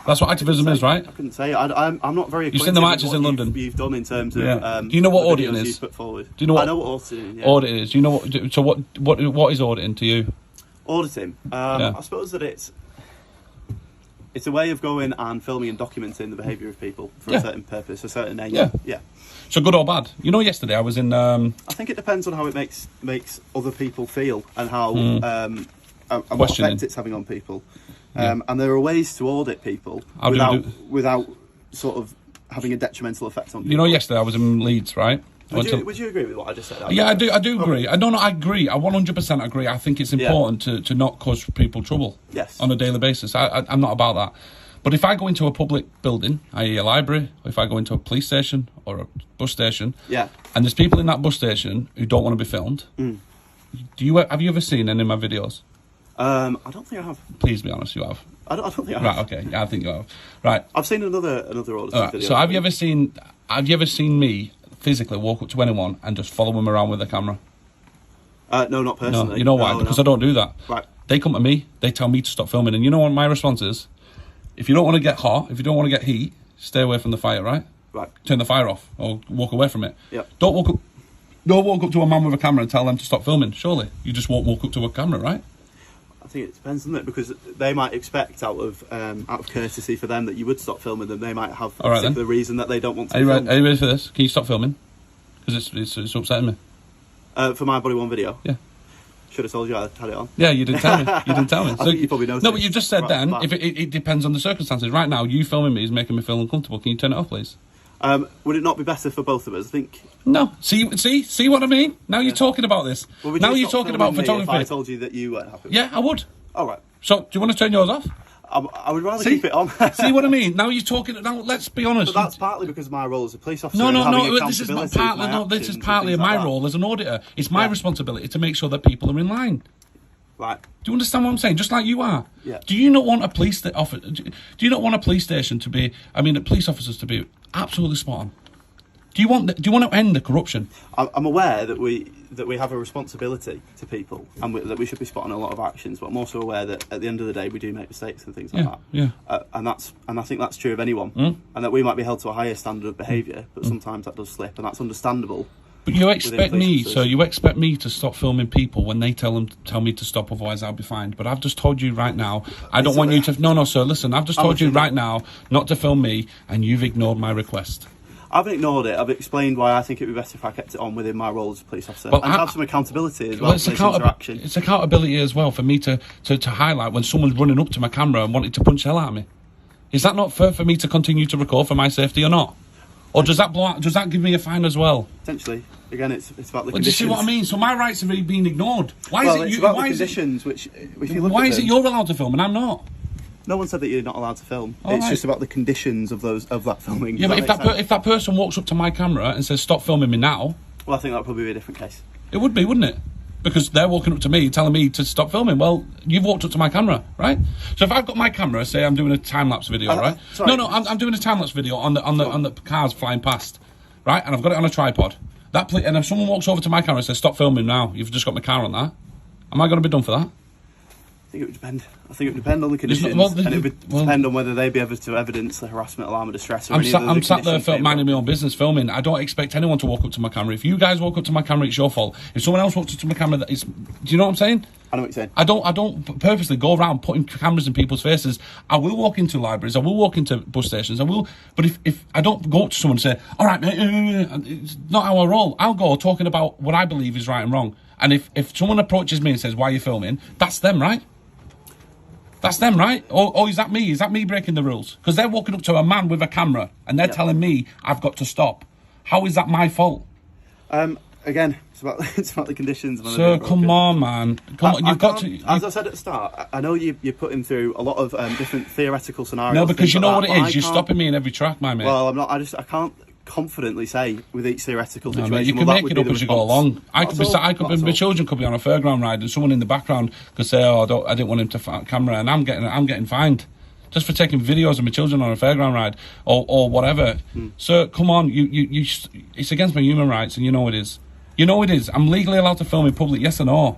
Speaker 1: That's what activism is, right?
Speaker 2: I couldn't say. I'm not very.
Speaker 1: You've seen the marches in London.
Speaker 2: You've done in terms of.
Speaker 1: Do you know what auditing is?
Speaker 2: Put forward.
Speaker 1: Do you know what?
Speaker 2: I know what auditing is. Yeah.
Speaker 1: Auditing is. Do you know what? So what is auditing to you?
Speaker 2: Auditing. I suppose that it's a way of going and filming and documenting the behaviour of people for a certain purpose, a certain aim. Yeah.
Speaker 1: So good or bad? Yesterday I was in. I
Speaker 2: think it depends on how it makes other people feel and how and what effect it's having on people. And there are ways to audit people without sort of having a detrimental effect on people.
Speaker 1: Yesterday I was in Leeds, right?
Speaker 2: Would you agree with what I just said?
Speaker 1: Yeah, I do agree. Okay. I agree. I 100% agree. I think it's important to not cause people trouble on a daily basis. I'm not about that. But if I go into a public building, i.e. a library, or if I go into a police station or a bus station, and there's people in that bus station who don't want to be filmed, have you ever seen any of my videos?
Speaker 2: I don't think I have.
Speaker 1: Please be honest, you have.
Speaker 2: I don't think I have.
Speaker 1: Right, okay. Yeah, I think you have. Right.
Speaker 2: I've seen another auditing video.
Speaker 1: So have you ever seen me physically walk up to anyone and just follow them around with a camera?
Speaker 2: No, not personally.
Speaker 1: No, you know why? Because I don't do that.
Speaker 2: Right.
Speaker 1: They come to me, they tell me to stop filming, and you know what my response is? If you don't want to get hot, if you don't want to get heat, stay away from the fire, right?
Speaker 2: Right.
Speaker 1: Turn the fire off or walk away from it.
Speaker 2: Yeah.
Speaker 1: Don't walk up to a man with a camera and tell them to stop filming, surely. You just won't walk up to a camera, right?
Speaker 2: I think it depends, doesn't it? Because they might expect out of courtesy for them that you would stop filming them. They might have a particular reason that they don't want to film.
Speaker 1: Are you ready for this? Can you stop filming? Because it's upsetting me.
Speaker 2: For my Body One video?
Speaker 1: Yeah.
Speaker 2: Should have told you I had it on.
Speaker 1: Yeah, you didn't tell me. I
Speaker 2: think you probably noticed.
Speaker 1: No, but you just said if it depends on the circumstances. Right now, you filming me is making me feel uncomfortable. Can you turn it off, please?
Speaker 2: Would it not be better for both of us? I think.
Speaker 1: No. See what I mean? Now you're talking about this.
Speaker 2: Well,
Speaker 1: now you're talking about photography.
Speaker 2: If I told you that you weren't happy.
Speaker 1: Yeah, I would.
Speaker 2: All right.
Speaker 1: So, do you want to turn yours off?
Speaker 2: I would rather keep it on.
Speaker 1: See what I mean? Now you're talking. Now let's be honest.
Speaker 2: But that's partly because of my role as a police officer.
Speaker 1: No. This is not partly. No, this is partly of my role as an auditor. It's my responsibility to make sure that people are in line.
Speaker 2: Right.
Speaker 1: Do you understand what I'm saying? Just like you are.
Speaker 2: Yeah.
Speaker 1: Do you not want a police Do you not want a police station to be? I mean, police officers to be absolutely spot on. Do you want to end the corruption?
Speaker 2: I'm aware that we have a responsibility to people, and that we should be spotting a lot of actions. But I'm also aware that at the end of the day, we do make mistakes and things like that.
Speaker 1: Yeah.
Speaker 2: And I think that's true of anyone. And that we might be held to a higher standard of behaviour, but sometimes that does slip, and that's understandable.
Speaker 1: But you expect me, so you expect me to stop filming people when they tell me to stop, otherwise I'll be fined. But I've just told you right now, I don't want you to. No, sir. Listen, I've just told you right now not to film me, and you've ignored my request.
Speaker 2: I haven't ignored it. I've explained why I think it'd be better if I kept it on within my role as a police officer, and have some accountability as well.
Speaker 1: It's accountability as well for me to highlight when someone's running up to my camera and wanting to punch the hell out of me. Is that not fair for me to continue to record for my safety or not? Or does that blow out? Does that give me a fine as well?
Speaker 2: Potentially. Again, it's about the conditions.
Speaker 1: Do you see what I mean? So my rights are being ignored. Why is it you're allowed to film and I'm not?
Speaker 2: No one said that you're not allowed to film. It's just about the conditions of that filming.
Speaker 1: Yeah, but if that person walks up to my camera and says, "Stop filming me now,"
Speaker 2: well, I think that would probably be a different case.
Speaker 1: It would be, wouldn't it? Because they're walking up to me telling me to stop filming. Well, you've walked up to my camera, right? So if I've got my camera, say I'm doing a time lapse video, right? I'm doing a time lapse video on the cars flying past, right? And I've got it on a tripod. And if someone walks over to my camera and says, "Stop filming now," you've just got my car on that. Am I going to be done for that?
Speaker 2: I think it would depend. I think it would depend on the conditions, and it would depend on whether they'd be able to evidence the harassment, alarm, or distress.
Speaker 1: I'm sat there minding my own business, filming. I don't expect anyone to walk up to my camera. If you guys walk up to my camera, it's your fault. If someone else walks up to my camera, do you know what I'm saying?
Speaker 2: I know what you're saying.
Speaker 1: I don't purposely go around putting cameras in people's faces. I will walk into libraries. I will walk into bus stations. I will. But if I don't go up to someone and say, "All right, mate," it's not how I roll. I'll go talking about what I believe is right and wrong. And if someone approaches me and says, "Why are you filming?" That's them, right? That's them, right? Or is that me? Is that me breaking the rules? Because they're walking up to a man with a camera and they're telling me I've got to stop. How is that my fault?
Speaker 2: Again, it's about the conditions.
Speaker 1: Sir, come on, man. Come on, you've got to...
Speaker 2: As I said at the start, I know you're putting through a lot of different theoretical scenarios.
Speaker 1: No, because you know what it is? You're stopping me in every track, my mate.
Speaker 2: Well, I'm not. I can't confidently say with each theoretical situation.
Speaker 1: No, you can make it up as you go along. My children could be on a fairground ride and someone in the background could say, "Oh, I didn't want him to camera," and I'm getting fined just for taking videos of my children on a fairground ride or whatever. So come on, you it's against my human rights, and you know it is. You know it is. I'm legally allowed to film in public, yes or no?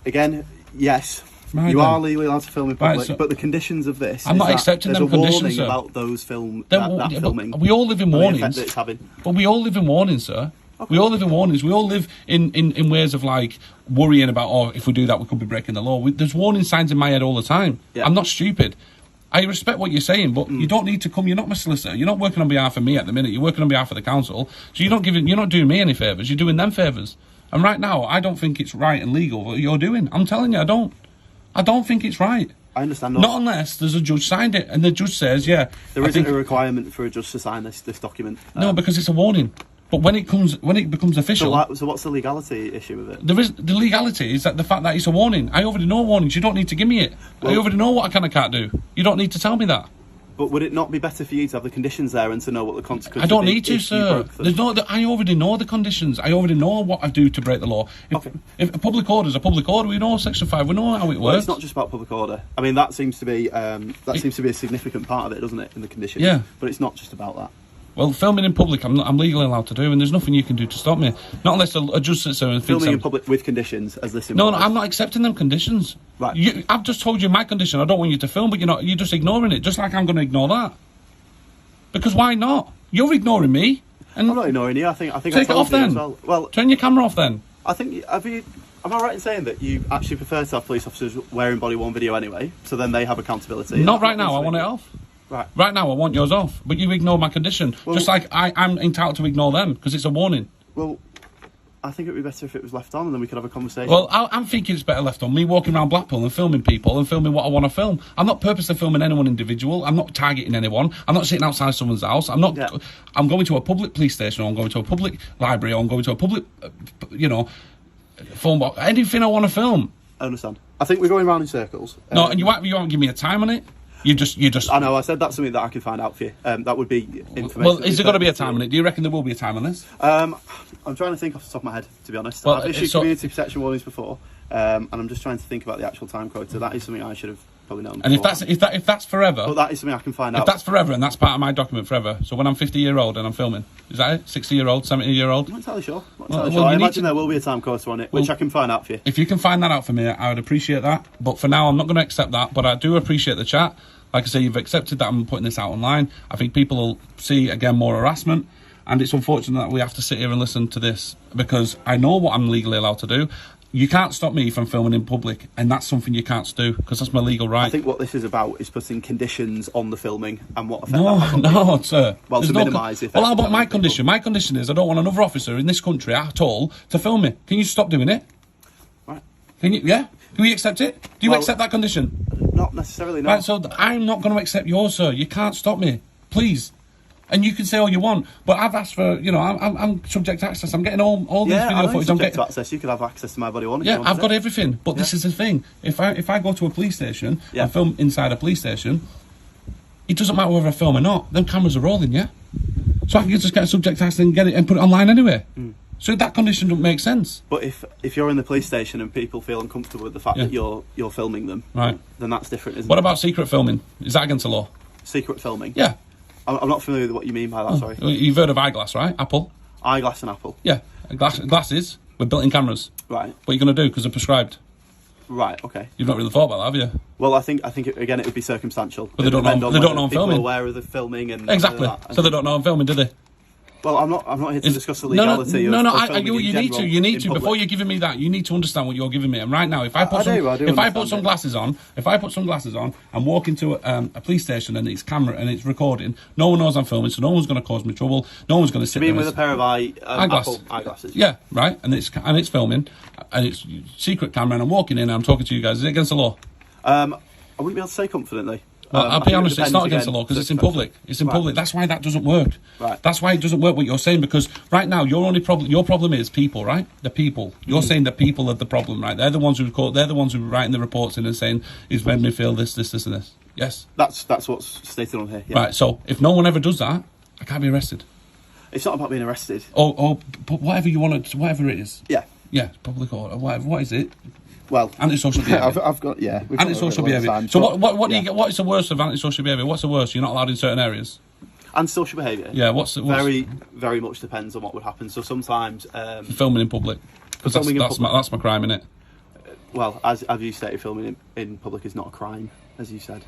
Speaker 2: Again, yes.
Speaker 1: Right,
Speaker 2: you are legally allowed to film in public, but the conditions of this.
Speaker 1: I'm not accepting them conditions,
Speaker 2: warning
Speaker 1: sir.
Speaker 2: About those that filming.
Speaker 1: We all live in warnings.
Speaker 2: That it's having.
Speaker 1: But we all live in warnings, sir. Okay. We all live in warnings. We all live in ways of like worrying about, if we do that, we could be breaking the law. There's warning signs in my head all the time. Yeah. I'm not stupid. I respect what you're saying, but you don't need to come. You're not my solicitor. You're not working on behalf of me at the minute. You're working on behalf of the council. So you're not doing me any favours. You're doing them favours. And right now, I don't think it's right and legal what you're doing. I'm telling you, I don't. I don't think it's right.
Speaker 2: I understand.
Speaker 1: Not unless there's a judge signed it and the judge says, yeah.
Speaker 2: There isn't a requirement for a judge to sign this document.
Speaker 1: No, because it's a warning. But when it becomes official...
Speaker 2: So what's the legality issue with it?
Speaker 1: The legality is that the fact that it's a warning. I already know warnings. You don't need to give me it. Well, I already know what I can and can't do. You don't need to tell me that.
Speaker 2: But would it not be better for you to have the conditions there and to know what the consequences?
Speaker 1: I don't need to, sir. I already know the conditions. I already know what I do to break the law. If a public order is a public order, we know Section 5. We know how it works.
Speaker 2: Well, it's not just about public order. I mean, that seems to be a significant part of it, doesn't it, in the conditions?
Speaker 1: Yeah.
Speaker 2: But it's not just about that.
Speaker 1: Well, filming in public, I'm legally allowed to do, and there's nothing you can do to stop me. Not unless a judge sits there and thinks...
Speaker 2: Filming in public with conditions, as this
Speaker 1: implies. No, I'm not accepting them conditions.
Speaker 2: Right.
Speaker 1: I've just told you my condition. I don't want you to film, but you're just ignoring it, just like I'm going to ignore that. Because why not? You're ignoring me. And
Speaker 2: I'm not ignoring you. I think
Speaker 1: take it off then. Well, turn your camera off then.
Speaker 2: I think... Am I right in saying that you actually prefer to have police officers wearing body-worn video anyway, so then they have accountability?
Speaker 1: Not right now. I want it off. Right now, I want yours off, but you ignore my condition, just like I'm entitled to ignore them, because it's a warning.
Speaker 2: Well, I think it would be better if it was left on, and then we could have a conversation.
Speaker 1: Well, I'm thinking it's better left on. Me walking around Blackpool and filming people and filming what I want to film. I'm not purposely filming anyone individual. I'm not targeting anyone. I'm not sitting outside someone's house. I'm not. Yeah. I'm going to a public police station, or I'm going to a public library, or I'm going to a public, film box. Anything I want to film.
Speaker 2: I understand. I think we're going round in circles.
Speaker 1: No, and you won't give me a time on it. You just.
Speaker 2: I know. I said that's something that I could find out for you. That would be information.
Speaker 1: Well, is there going to be a time on it? Do you reckon there will be a time on this?
Speaker 2: I'm trying to think off the top of my head, to be honest. I've issued community protection warnings before, and I'm just trying to think about the actual time code. So that is something I should have probably known.
Speaker 1: And if that's forever,
Speaker 2: but that is something I can find out.
Speaker 1: If that's forever, and that's part of my document forever. So when I'm 50-year-old and I'm filming, is that it? 60-year-old, 70-year-old?
Speaker 2: I'm not entirely sure. I imagine there will be a time quota on it, which I can find out for you.
Speaker 1: If you can find that out for me, I would appreciate that. But for now, I'm not going to accept that. But I do appreciate the chat. Like I say, you've accepted that I'm putting this out online. I think people will see, again, more harassment. And it's unfortunate that we have to sit here and listen to this because I know what I'm legally allowed to do. You can't stop me from filming in public, and that's something you can't do because that's my legal right.
Speaker 2: I think what this is about is putting conditions on the filming and what effect that has on
Speaker 1: No, sir.
Speaker 2: Well, to minimise the effect.
Speaker 1: Well, how about my condition? My condition is I don't want another officer in this country at all to film me. Can you stop doing it?
Speaker 2: Right.
Speaker 1: Can you? Yeah? Can we accept it? Do you accept that condition?
Speaker 2: Not necessarily, no.
Speaker 1: Right, so I'm not going to accept yours, sir. You can't stop me. Please. And you can say all you want, but I've asked for, I'm subject to access. I'm getting all these video footage. I'm getting
Speaker 2: to access. You could have access to my body one.
Speaker 1: Yeah, I've got everything. But this is the thing. If I go to a police station and film inside a police station, it doesn't matter whether I film or not. Them cameras are rolling, yeah. So I can just get a subject to access and get it and put it online anyway. So that condition doesn't make sense.
Speaker 2: But if you're in the police station and people feel uncomfortable with the fact that you're filming them,
Speaker 1: right,
Speaker 2: then that's different, isn't it?
Speaker 1: What about secret filming? Is that against the law?
Speaker 2: Secret filming?
Speaker 1: Yeah.
Speaker 2: I'm not familiar with what you mean by that, sorry.
Speaker 1: You've heard of eyeglass, right? Apple?
Speaker 2: Eyeglass and Apple?
Speaker 1: Yeah. Glasses with built-in cameras.
Speaker 2: Right.
Speaker 1: What are you going to do? Because they're prescribed.
Speaker 2: Right, okay.
Speaker 1: You've not really thought about that, have you?
Speaker 2: Well, I think again, it would be circumstantial.
Speaker 1: But they don't know I'm filming.
Speaker 2: People are aware of the filming and...
Speaker 1: Exactly. So they don't know I'm filming, do they?
Speaker 2: Well, I'm not here to discuss the legality of filming
Speaker 1: you need to before you're giving me that, you need to understand what you're giving me. And right now, if I put some glasses on and walk into a police station and it's camera and it's recording, no one knows I'm filming, so no one's going to cause me trouble. No one's going to sit there.
Speaker 2: You mean with a pair of eyeglasses?
Speaker 1: Yeah, right. And it's filming, and it's secret camera, and I'm walking in and I'm talking to you guys. Is it against the law?
Speaker 2: I wouldn't be able to say confidently.
Speaker 1: Well, I'll be honest, it's not against the law because it's in public. It's in public. That's why that doesn't work.
Speaker 2: Right.
Speaker 1: That's why it doesn't work what you're saying, because right now your problem is people, right? The people. You're saying the people are the problem, right? They're the ones who they're the ones who are writing the reports in and saying it's made me feel this, and this. Yes.
Speaker 2: That's what's stated on here. Yeah.
Speaker 1: Right. So if no one ever does that, I can't be arrested.
Speaker 2: It's not about being arrested.
Speaker 1: Or whatever you want to, whatever it is.
Speaker 2: Yeah.
Speaker 1: Yeah. Public order. Whatever. What is it?
Speaker 2: Well,
Speaker 1: antisocial behaviour.
Speaker 2: I've got
Speaker 1: antisocial behaviour. So what do you get? What is the worst of antisocial behaviour? What's the worst? You're not allowed in certain areas.
Speaker 2: Antisocial behaviour.
Speaker 1: Yeah.
Speaker 2: Very, very much depends on what would happen. So sometimes
Speaker 1: filming in public, because that's my crime, innit?
Speaker 2: Well, as you stated, filming in public is not a crime, as you said.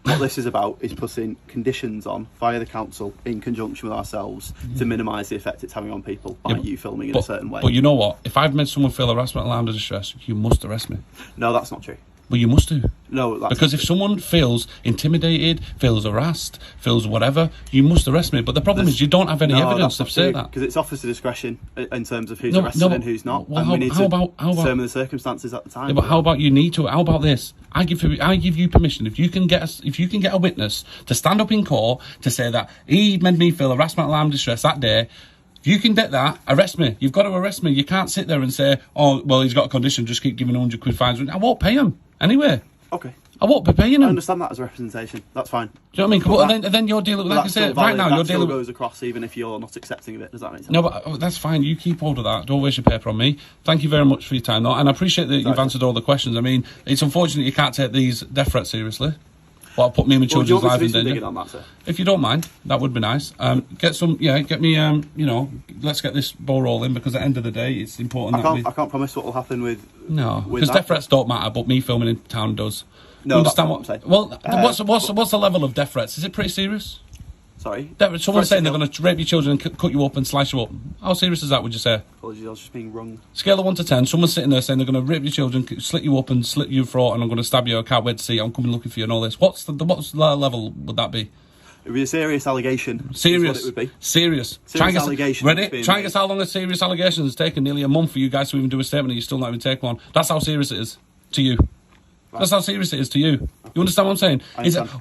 Speaker 2: What this is about is putting conditions on via the council in conjunction with ourselves to minimise the effect it's having on people by you filming in a certain way.
Speaker 1: But you know what? If I've made someone feel harassment, alarmed, or distress, you must arrest me.
Speaker 2: No, that's not true.
Speaker 1: But you must do.
Speaker 2: No, that's
Speaker 1: because if someone feels intimidated, feels harassed, feels whatever, you must arrest me. But the problem is you don't have any evidence to say that.
Speaker 2: Because it's officer discretion in terms of who's arrested and who's not.
Speaker 1: Well,
Speaker 2: and we need to determine the circumstances at the time.
Speaker 1: Yeah, but how about you need to? How about this? I give you permission. If you can get a witness to stand up in court to say that he made me feel harassment, alarm, distress that day. If you can get that, arrest me. You've got to arrest me. You can't sit there and say, oh, well, he's got a condition, just keep giving 100 quid fines. I won't pay him anyway.
Speaker 2: Okay.
Speaker 1: I won't be paying him.
Speaker 2: I understand that as a representation. That's fine.
Speaker 1: Do you know what I mean? Then you're dealing with, like I said, right now you're dealing with...
Speaker 2: goes across even if you're not accepting of it. Does that make sense?
Speaker 1: No, but that's fine. You keep hold of that. Don't waste your paper on me. Thank you very much for your time, though. And I appreciate that you've answered all the questions. I mean, it's unfortunate you can't take these death threats seriously. Well, I'll put me and my children's lives in danger.
Speaker 2: On that, sir?
Speaker 1: If you don't mind, that would be nice. Get me, let's get this ball rolling, because at the end of the day, it's important
Speaker 2: I can't promise what will happen with...
Speaker 1: No, because death threats don't matter, but me filming in town does.
Speaker 2: No, understand what I'm saying.
Speaker 1: Well, what's the level of death threats? Is it pretty serious?
Speaker 2: Sorry?
Speaker 1: Someone's saying they're going to rape your children and cut you up and slice you up. How serious is that, would you say?
Speaker 2: Apologies, I was just being wrong.
Speaker 1: Scale of 1 to 10, someone's sitting there saying they're going to rape your children, slit you up and slit your throat, and I'm going to stab you, I can't wait to see you, I'm coming looking for you and all this. What's the level would that be?
Speaker 2: It would be a serious allegation.
Speaker 1: Serious.
Speaker 2: It would be.
Speaker 1: Serious.
Speaker 2: Allegation.
Speaker 1: Ready? Try and guess how long a serious allegation has taken. Nearly a month for you guys to even do a statement and you still not even take one. That's how serious it is to you. Right. That's how serious it is to you. You understand what I'm saying?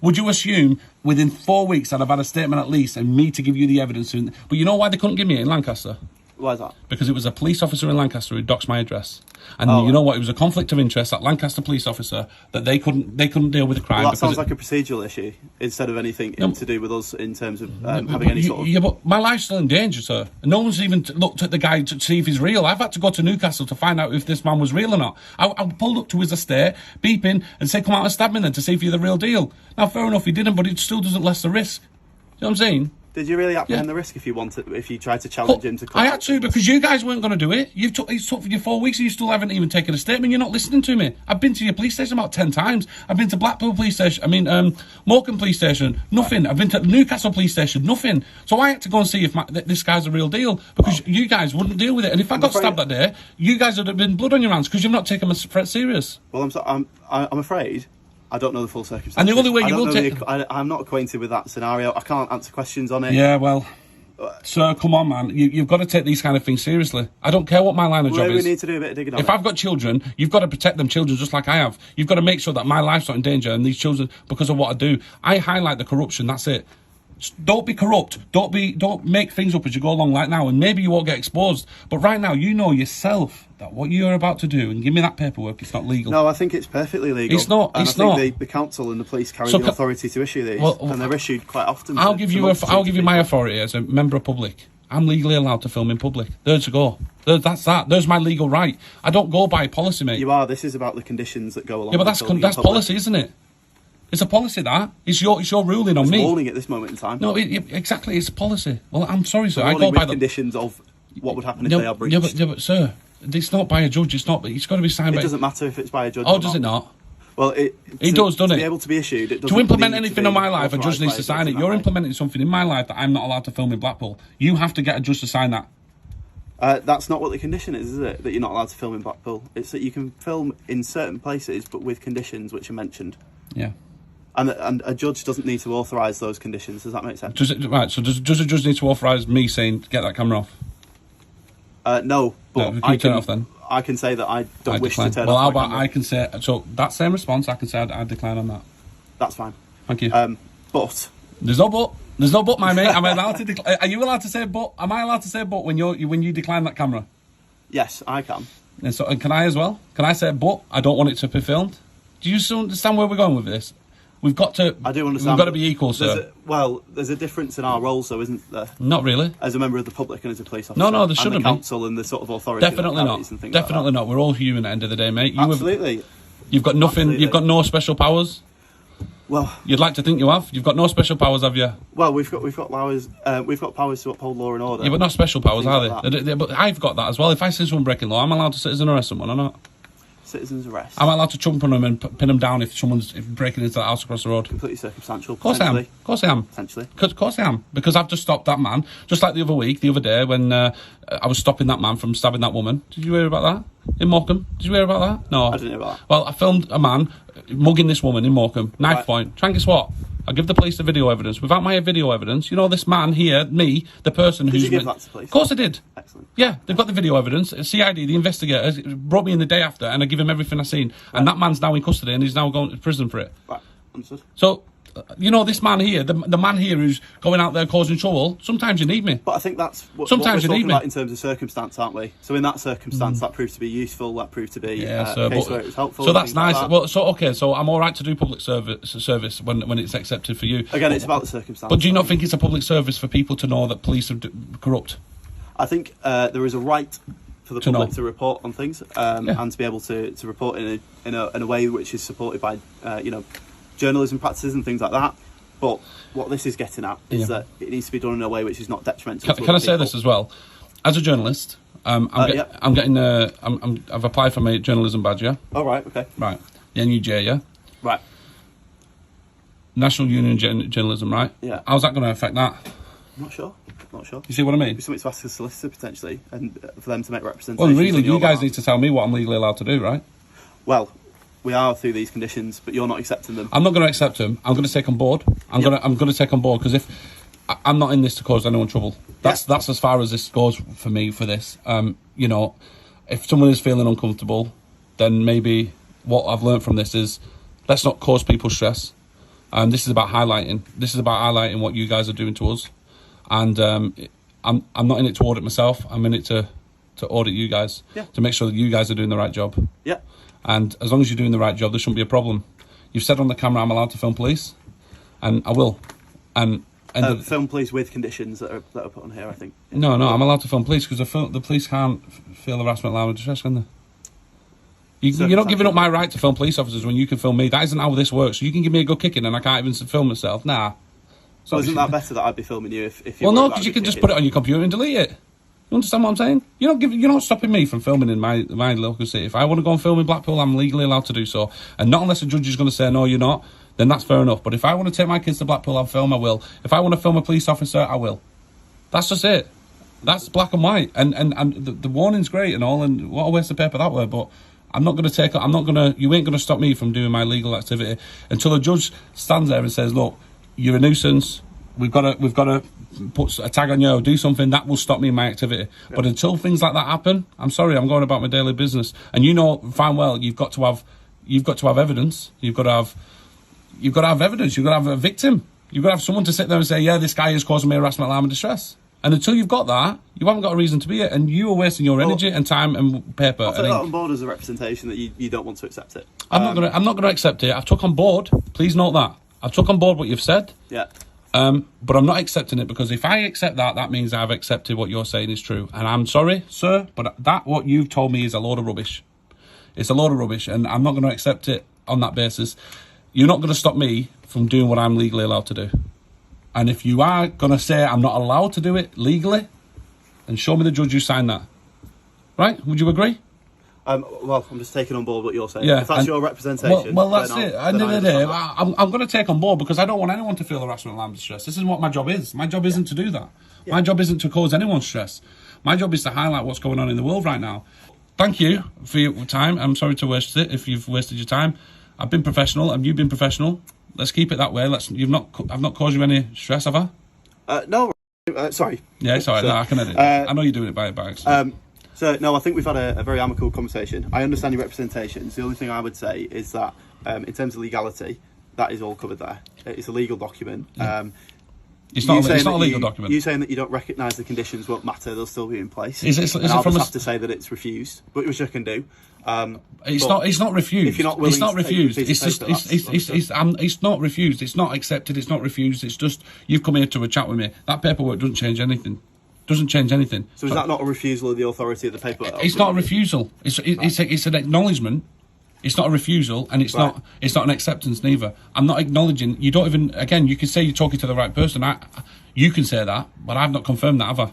Speaker 1: Would you assume within 4 weeks I'd have had a statement at least and me to give you the evidence? But you know why they couldn't give me it in Lancaster?
Speaker 2: Why is that?
Speaker 1: Because it was a police officer in Lancaster who doxed my address, and
Speaker 2: Oh,
Speaker 1: you know what? It was a conflict of interest. That Lancaster police officer that they couldn't deal with the crime.
Speaker 2: Well, that sounds like a procedural issue instead of anything to do with us in terms of having any sort of.
Speaker 1: Yeah, but my life's still in danger, sir. And no one's even looked at the guy to see if he's real. I've had to go to Newcastle to find out if this man was real or not. I pulled up to his estate, beeping, and said, "Come out and stab me then to see if you're the real deal." Now, fair enough, he didn't, but it still doesn't lessen the risk. You know what I'm saying?
Speaker 2: Did you really apprehend the risk if you tried to challenge him to?
Speaker 1: I had to, because you guys weren't going to do it. It's took for you 4 weeks and you still haven't even taken a statement. You're not listening to me. I've been to your police station about 10 times. I've been to Blackpool police station. Morecambe police station. Nothing. I've been to Newcastle police station. Nothing. So I had to go and see if this guy's a real deal, because you guys wouldn't deal with it. And if I got stabbed that day, you guys would have been blood on your hands because you've not taken my threat serious.
Speaker 2: Well, I'm afraid I don't know the full circumstances.
Speaker 1: And the only way you will take...
Speaker 2: I'm not acquainted with that scenario. I can't answer questions on it.
Speaker 1: Yeah, well... Sir, come on, man. You've got to take these kind of things seriously. I don't care what my line of job is.
Speaker 2: We need to do a bit of digging on
Speaker 1: If I've got children, you've got to protect them children just like I have. You've got to make sure that my life's not in danger and these children, because of what I do. I highlight the corruption, that's it. Don't be corrupt. Don't make things up as you go along like now, and maybe you won't get exposed. But right now, you know yourself that what you're about to do, and give me that paperwork, it's not legal.
Speaker 2: No, I think it's perfectly legal.
Speaker 1: It's not.
Speaker 2: And
Speaker 1: it's
Speaker 2: I
Speaker 1: not.
Speaker 2: think the council and the police carry the authority to issue these, and they're issued quite often.
Speaker 1: I'll give you my authority as a member of public. I'm legally allowed to film in public. There's a go. That's that. There's my legal right. I don't go by policy, mate.
Speaker 2: You are. This is about the conditions that go along.
Speaker 1: Yeah, but that's policy, isn't it? It's a policy, that. It's your ruling on me.
Speaker 2: It's warning at this moment in time.
Speaker 1: No, exactly, it's a policy. Well, I'm sorry, sir. I
Speaker 2: go
Speaker 1: by the
Speaker 2: conditions of what would happen if they are breached.
Speaker 1: Yeah, but sir, it's not by a judge. It's not. It's got to be signed by...
Speaker 2: It doesn't matter if it's by a judge
Speaker 1: Oh, does it not?
Speaker 2: Well, it
Speaker 1: does, doesn't it?
Speaker 2: To be able to be issued, it doesn't
Speaker 1: to implement
Speaker 2: need
Speaker 1: anything
Speaker 2: to
Speaker 1: in my life, a judge needs to sign it. You're implementing something in my life that I'm not allowed to film in Blackpool. You have to get a judge to sign that.
Speaker 2: That's not what the condition is it? That you're not allowed to film in Blackpool. It's that you can film in certain places, but with conditions which are mentioned.
Speaker 1: Yeah.
Speaker 2: And a judge doesn't need to authorise those conditions. Does that make sense?
Speaker 1: Does a judge need to authorise me saying, get that camera off?
Speaker 2: No, but
Speaker 1: I can turn it off then.
Speaker 2: I can say that I don't wish to turn
Speaker 1: off. Well,
Speaker 2: off
Speaker 1: how about I can say... So, that same response, I can say I decline on that.
Speaker 2: That's fine.
Speaker 1: Thank you.
Speaker 2: But...
Speaker 1: There's no but. There's no but, my mate. Am I allowed to decline? Are you allowed to say but? Am I allowed to say but when you decline that camera?
Speaker 2: Yes, I can.
Speaker 1: And can I as well? Can I say but? I don't want it to be filmed. Do you still understand where we're going with this? We've got to...
Speaker 2: I do understand.
Speaker 1: We've got to be equal, sir.
Speaker 2: There's a difference in our roles, though, isn't there?
Speaker 1: Not really.
Speaker 2: As a member of the public and as a police officer.
Speaker 1: No, there shouldn't
Speaker 2: and
Speaker 1: be.
Speaker 2: the council and the sort of authority.
Speaker 1: Definitely not. Definitely not. We're all human at the end of the day, mate.
Speaker 2: Absolutely.
Speaker 1: You've got nothing. Absolutely. You've got no special powers.
Speaker 2: Well,
Speaker 1: you'd like to think you have. You've got no special powers, have you?
Speaker 2: Well, we've got powers. We've got powers to uphold law and order.
Speaker 1: Yeah, but not special powers, are they? But I've got that as well. If I see someone breaking law, I'm allowed to citizen arrest someone or not?
Speaker 2: Citizen's arrest.
Speaker 1: I'm allowed to jump on them and pin them down if someone's breaking into the house across the road.
Speaker 2: Completely circumstantial.
Speaker 1: Of course I am. Of course I am.
Speaker 2: Potentially.
Speaker 1: Of course I am. Because I've just stopped that man. Just like the other day when I was stopping that man from stabbing that woman. Did you hear about that? In Morecambe? Did you hear about that? No.
Speaker 2: I didn't hear about that.
Speaker 1: Well, I filmed a man mugging this woman in Morecambe. Knife point. Try and guess what? I give the police the video evidence. Without my video evidence, you know, this man here, me, the person who's...
Speaker 2: Did you give that to police?
Speaker 1: Of course I did.
Speaker 2: Excellent.
Speaker 1: Yeah, they've got the video evidence. CID, the investigator, brought me in the day after and I give him everything I've seen. Right. And that man's now in custody and he's now going to prison for it.
Speaker 2: Right, understood.
Speaker 1: So, you know, this man here, the man here who's going out there causing trouble, sometimes you need me.
Speaker 2: But I think that's what
Speaker 1: sometimes
Speaker 2: we're
Speaker 1: you
Speaker 2: talking
Speaker 1: need me.
Speaker 2: About in terms of circumstance, aren't we? So in that circumstance, that proved to be useful, that proved to be a case where it was helpful.
Speaker 1: So that's nice.
Speaker 2: Like that.
Speaker 1: Well, so I'm all right to do public service when it's accepted for you.
Speaker 2: Again, it's about the circumstance.
Speaker 1: But do you not think it's a public service for people to know that police are corrupt?
Speaker 2: I think there is a right for the public to report on things and to be able to report in a way which is supported by journalism practices and things like that. But what this is getting at is that it needs to be done in a way which is not detrimental.
Speaker 1: Can I say this as well? As a journalist, I've applied for my journalism badge. Yeah.
Speaker 2: Oh right. Okay.
Speaker 1: Right. The NUJ. Yeah.
Speaker 2: Right.
Speaker 1: National Union Journalism. Right.
Speaker 2: Yeah.
Speaker 1: How's that going to affect that?
Speaker 2: I'm not sure. You
Speaker 1: see what I mean?
Speaker 2: It's something to ask a solicitor potentially, and for them to make representations.
Speaker 1: Well, really, you guys need to tell me what I'm legally allowed to do, right?
Speaker 2: Well, we are through these conditions, but you're not accepting them.
Speaker 1: I'm not going to accept them. I'm going to take on board. I'm going to take on board because if I'm not in this to cause anyone trouble, that's as far as this goes for me for this. You know, if someone is feeling uncomfortable, then maybe what I've learned from this is let's not cause people stress. This is about highlighting. This is about highlighting what you guys are doing to us. And I'm not in it to audit myself. I'm in it to audit you guys, to make sure that you guys are doing the right job.
Speaker 2: Yeah.
Speaker 1: And as long as you're doing the right job, there shouldn't be a problem. You've said on the camera I'm allowed to film police, and I will. And
Speaker 2: film police with conditions that are put on here, I think.
Speaker 1: No, I'm allowed to film police because the police can't feel harassment, alarm, and distress, can they? You're not giving up my right to film police officers when you can film me. That isn't how this works. So you can give me a good kicking and I can't even film myself. Nah.
Speaker 2: So isn't that better that I'd be filming you if you?
Speaker 1: Well, no, because you can just put it on your computer and delete it. You understand what I'm saying? You're not stopping me from filming in my local city. If I want to go and film in Blackpool, I'm legally allowed to do so. And not unless a judge is going to say, no, you're not, then that's fair enough. But if I want to take my kids to Blackpool, I'll film, I will. If I want to film a police officer, I will. That's just it. That's black and white. And the warning's great and all, and what a waste of paper that were, but I'm not going to take it. You ain't going to stop me from doing my legal activity until a judge stands there and says, look, you're a nuisance. We've got to put a tag on you or do something that will stop me in my activity. Yeah. But until things like that happen, I'm sorry, I'm going about my daily business. And you know fine well, you've got to have evidence. You've got to have evidence. You've got to have a victim. You've got to have someone to sit there and say, yeah, this guy is causing me harassment, alarm, and distress. And until you've got that, you haven't got a reason to be it, and you are wasting your energy and time and paper.
Speaker 2: I'll take that on board as a representation that you don't want to accept it.
Speaker 1: I'm not going to accept it. I've took on board. Please note that I've took on board what you've said.
Speaker 2: Yeah.
Speaker 1: But I'm not accepting it, because if I accept that, that means I've accepted what you're saying is true. And I'm sorry, sir, but what you've told me is a load of rubbish. It's a load of rubbish, and I'm not going to accept it on that basis. You're not going to stop me from doing what I'm legally allowed to do. And if you are going to say I'm not allowed to do it legally, then show me the judge who signed that. Right? Would you agree?
Speaker 2: Well, I'm just taking on board what you're saying.
Speaker 1: Yeah,
Speaker 2: if that's your representation...
Speaker 1: Well, that's it. At the end of the day, I'm going to take on board, because I don't want anyone to feel harassment, alarm, distress. This is what my job is. My job isn't to do that. Yeah. My job isn't to cause anyone stress. My job is to highlight what's going on in the world right now. Thank you for your time. I'm sorry to waste it if you've wasted your time. I've been professional, and you've been professional. Let's keep it that way. I've not caused you any stress, have I?
Speaker 2: No. Sorry.
Speaker 1: Yeah, it's all right. No, I can edit. I know you're doing it by accident.
Speaker 2: So, no, I think we've had a very amicable conversation. I understand your representations. The only thing I would say is that, in terms of legality, that is all covered there. It's a legal document.
Speaker 1: Yeah. It's not a legal document.
Speaker 2: You saying that you don't recognise the conditions won't matter, they'll still be in place.
Speaker 1: I'll
Speaker 2: just have to say that it's refused, which I can do.
Speaker 1: It's not refused.
Speaker 2: If you're not willing,
Speaker 1: it's not refused.
Speaker 2: It's
Speaker 1: not refused. It's not accepted. It's not refused. It's just you've come here to a chat with me. That paperwork doesn't change anything. Doesn't change anything.
Speaker 2: So is that not a refusal of the authority of the paperwork?
Speaker 1: It's not a refusal. It's an acknowledgement. It's not a refusal, and it's not an acceptance neither. I'm not acknowledging. You don't even. Again, you can say you're talking to the right person. You can say that, but I've not confirmed that, have I?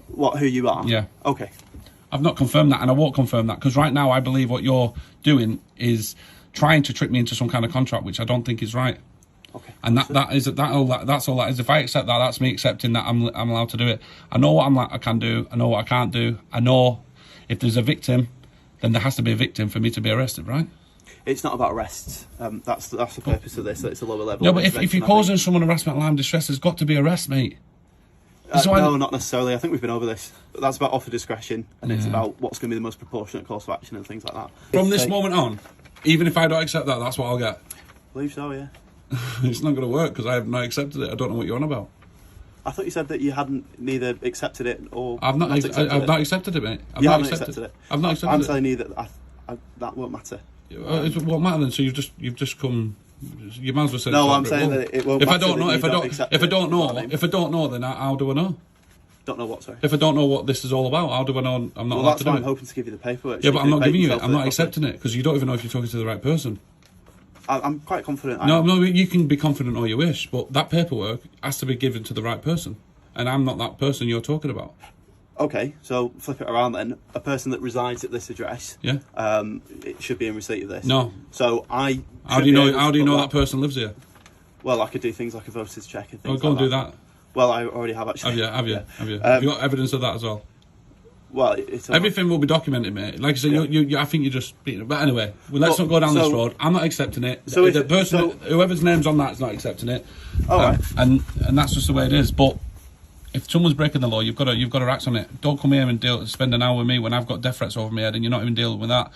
Speaker 2: What? Who you are?
Speaker 1: Yeah.
Speaker 2: Okay.
Speaker 1: I've not confirmed that, and I won't confirm that, because right now I believe what you're doing is trying to trick me into some kind of contract, which I don't think is right.
Speaker 2: Okay.
Speaker 1: And that's all that is. If I accept that, that's me accepting that I'm allowed to do it. I know what I can do. I know what I can't do. I know if there's a victim, then there has to be a victim for me to be arrested, right?
Speaker 2: It's not about arrests. That's the purpose of this. That it's a lower level.
Speaker 1: No, but if you're causing someone harassment, alarm, distress, there's got to be arrest, mate.
Speaker 2: No, not necessarily. I think we've been over this. But that's about offer discretion, and it's about what's going to be the most proportionate course of action and things like that.
Speaker 1: From this moment on, even if I don't accept that, that's what I'll get.
Speaker 2: I believe so, yeah.
Speaker 1: It's not going to work, because I have not accepted it. I don't know what you're on about.
Speaker 2: I thought you said that you hadn't neither accepted it or...
Speaker 1: I've not accepted it, mate.
Speaker 2: I've not accepted it.
Speaker 1: I've not accepted it.
Speaker 2: I'm telling you that that won't matter.
Speaker 1: It won't matter then, so you've just come... You might as well say...
Speaker 2: No, I'm saying that it won't matter.
Speaker 1: If I don't know, then how do I know?
Speaker 2: Don't know what, sorry?
Speaker 1: If I don't know what this is all about, how do I know I'm not allowed to do it?
Speaker 2: Well, that's why I'm hoping to give you the paperwork.
Speaker 1: Yeah, but I'm not giving you it. I'm not accepting it, because you don't even know if you're talking to the right person.
Speaker 2: I'm quite confident.
Speaker 1: No, you can be confident all you wish, but that paperwork has to be given to the right person, and I'm not that person you're talking about.
Speaker 2: Okay, so flip it around then. A person that resides at this address,
Speaker 1: yeah,
Speaker 2: it should be in receipt of this.
Speaker 1: No.
Speaker 2: So
Speaker 1: How do you know that person lives here?
Speaker 2: Well, I could do things like a voters check and things.
Speaker 1: Go and do that.
Speaker 2: Well, I already have actually.
Speaker 1: Have you? Have you got evidence of that as well?
Speaker 2: Well,
Speaker 1: everything will be documented, mate. like I said, I think you're just... But anyway, let's not go down this road. I'm not accepting it. So the person, whoever's name's on that is not accepting it.
Speaker 2: All right.
Speaker 1: And that's just the way it is. But if someone's breaking the law, you've got to act on it. Don't come here and spend an hour with me when I've got death threats over my head and you're not even dealing with that.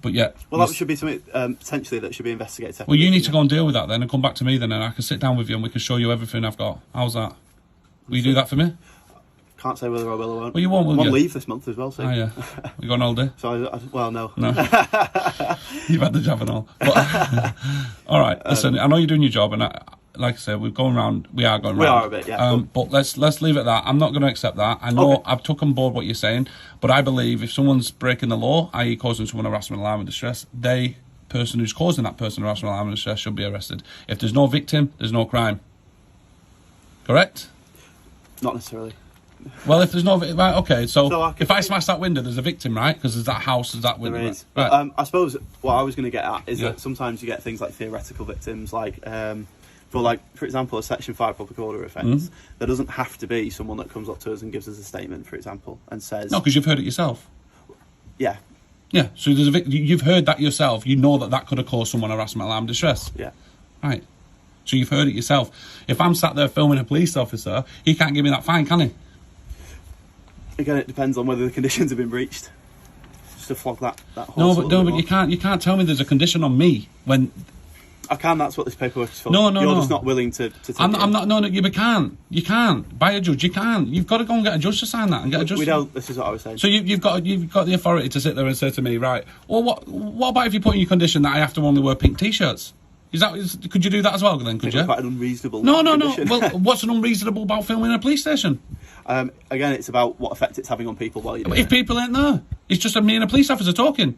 Speaker 1: But yeah.
Speaker 2: Well, that should be something potentially that should be investigated.
Speaker 1: Well, you need to go and deal with that then, and come back to me then, and I can sit down with you and we can show you everything I've got. How's that? Will you do that for me?
Speaker 2: Can't say whether I will or won't.
Speaker 1: Well, you won't, will
Speaker 2: I'm on
Speaker 1: you?
Speaker 2: leave this month as well, so.
Speaker 1: Oh, yeah. You going all day?
Speaker 2: So, well, no.
Speaker 1: No. You've had the job and all. But, all right, listen, I know you're doing your job, and like I said, we are going round. We are
Speaker 2: a bit, yeah.
Speaker 1: But let's leave it at that. I'm not going to accept that. I know I've took on board what you're saying, but I believe if someone's breaking the law, i.e. causing someone harassment, alarm and distress, person who's causing that person harassment, alarm and distress should be arrested. If there's no victim, there's no crime. Correct?
Speaker 2: Not necessarily.
Speaker 1: Well, if there's no... Right, okay, so
Speaker 2: if
Speaker 1: I smash that window, there's a victim, right? Because there's that house, there's that window.
Speaker 2: There is.
Speaker 1: Right.
Speaker 2: But, I suppose what I was going to get at is that sometimes you get things like theoretical victims, like... for example, a Section 5 public order offence, there doesn't have to be someone that comes up to us and gives us a statement, for example, and says...
Speaker 1: No, because you've heard it yourself.
Speaker 2: Yeah.
Speaker 1: Yeah, so there's you've heard that yourself. You know that could have caused someone harassment, alarm, distress.
Speaker 2: Yeah.
Speaker 1: Right. So you've heard it yourself. If I'm sat there filming a police officer, he can't give me that fine, can he?
Speaker 2: Again, it depends on whether the conditions have been breached. Just to flog that horse.
Speaker 1: No, but you can't tell me there's a condition on me when...
Speaker 2: I can, that's what this paperwork is for.
Speaker 1: No.
Speaker 2: You're just not willing to take
Speaker 1: I'm not, no, you can't. You can't. By a judge, you can't. You've got to go and get a judge to sign that and get a judge.
Speaker 2: We don't, this is what I was saying.
Speaker 1: So you've got the authority to sit there and say to me, right, well, what about if you put in your condition that I have to only wear pink T-shirts? Could you do that as well then, could you?
Speaker 2: Quite an unreasonable
Speaker 1: condition. Well, what's unreasonable about filming in a police station?
Speaker 2: Again, it's about what effect it's having on people while you're doing
Speaker 1: If people ain't there, it's just me and a police officer talking.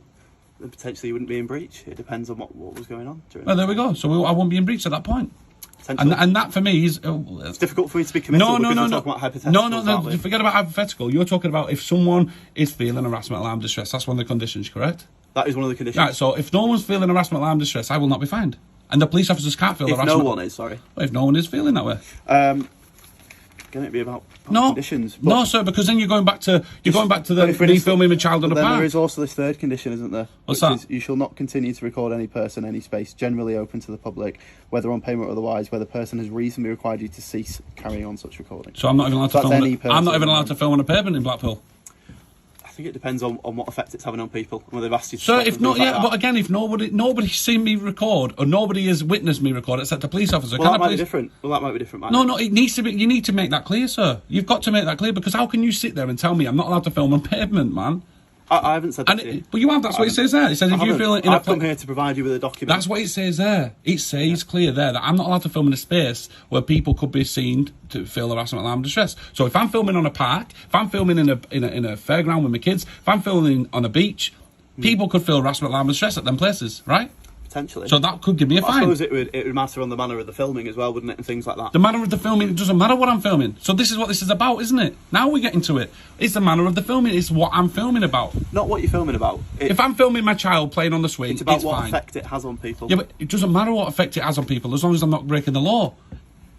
Speaker 2: Then potentially you wouldn't be in breach. It depends on what was going on.
Speaker 1: Well, there we go. So I won't be in breach at that point. And that for me is...
Speaker 2: it's difficult for me to be committal because we're talking about hypotheticals,
Speaker 1: No, forget about hypothetical. You're talking about if someone is feeling harassment, alarm, distress. That's one of the conditions, correct?
Speaker 2: That is one of the conditions.
Speaker 1: Right, so if no one's feeling harassment, alarm, distress, I will not be fined. And the police officers can't feel harassment.
Speaker 2: If no one is, sorry.
Speaker 1: Well, if no one is feeling that way.
Speaker 2: Can it be about conditions? But
Speaker 1: no, sir, because then you're going back to me filming a child in a
Speaker 2: park.
Speaker 1: park.
Speaker 2: There is also this third condition, isn't there?
Speaker 1: What's that?
Speaker 2: You shall not continue to record any person, any space generally open to the public, whether on payment or otherwise, where the person has reasonably required you to cease carrying on such recording.
Speaker 1: So I'm not even allowed to film. I'm not even allowed to film on a pavement in Blackpool.
Speaker 2: I think it depends on what effect it's having on people and whether they've asked you to.
Speaker 1: So if not, but again, if nobody's seen me record or nobody has witnessed me record except a police officer,
Speaker 2: that might be different. Well, that might be different.
Speaker 1: No, it needs to be. You need to make that clear, sir. You've got to make that clear because how can you sit there and tell me I'm not allowed to film on pavement, man?
Speaker 2: I haven't said that to you.
Speaker 1: But you have. That's what it says there. It says if you feel in
Speaker 2: I've come here to provide you with a document.
Speaker 1: That's what it says there. It says clear there that I'm not allowed to film in a space where people could be seen to feel harassment, alarm, distress. So if I'm filming on a park, if I'm filming in a fairground with my kids, if I'm filming on a beach, people could feel harassment, alarm, distress at them places, right?
Speaker 2: Potentially.
Speaker 1: So that could give me a fine.
Speaker 2: I suppose it would matter on the manner of the filming as well, wouldn't it, and things like that.
Speaker 1: The manner of the filming, it doesn't matter what I'm filming. So this is what this is about, isn't it? Now we get into it. It's the manner of the filming. It's what I'm filming about.
Speaker 2: Not what you're filming about.
Speaker 1: If I'm filming my child playing on the swing,
Speaker 2: it's about what
Speaker 1: fine.
Speaker 2: Effect it has on people.
Speaker 1: Yeah, but it doesn't matter what effect it has on people as long as I'm not breaking the law.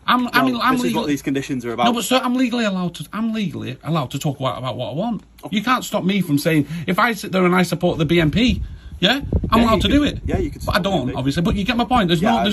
Speaker 2: This is what these conditions are about.
Speaker 1: No, but sir, I'm legally allowed to talk about what I want. Okay. You can't stop me from saying if I sit there and I support the BNP. Yeah, I'm allowed to do it.
Speaker 2: Yeah, you could.
Speaker 1: But I don't, obviously. But you get my point. There's no.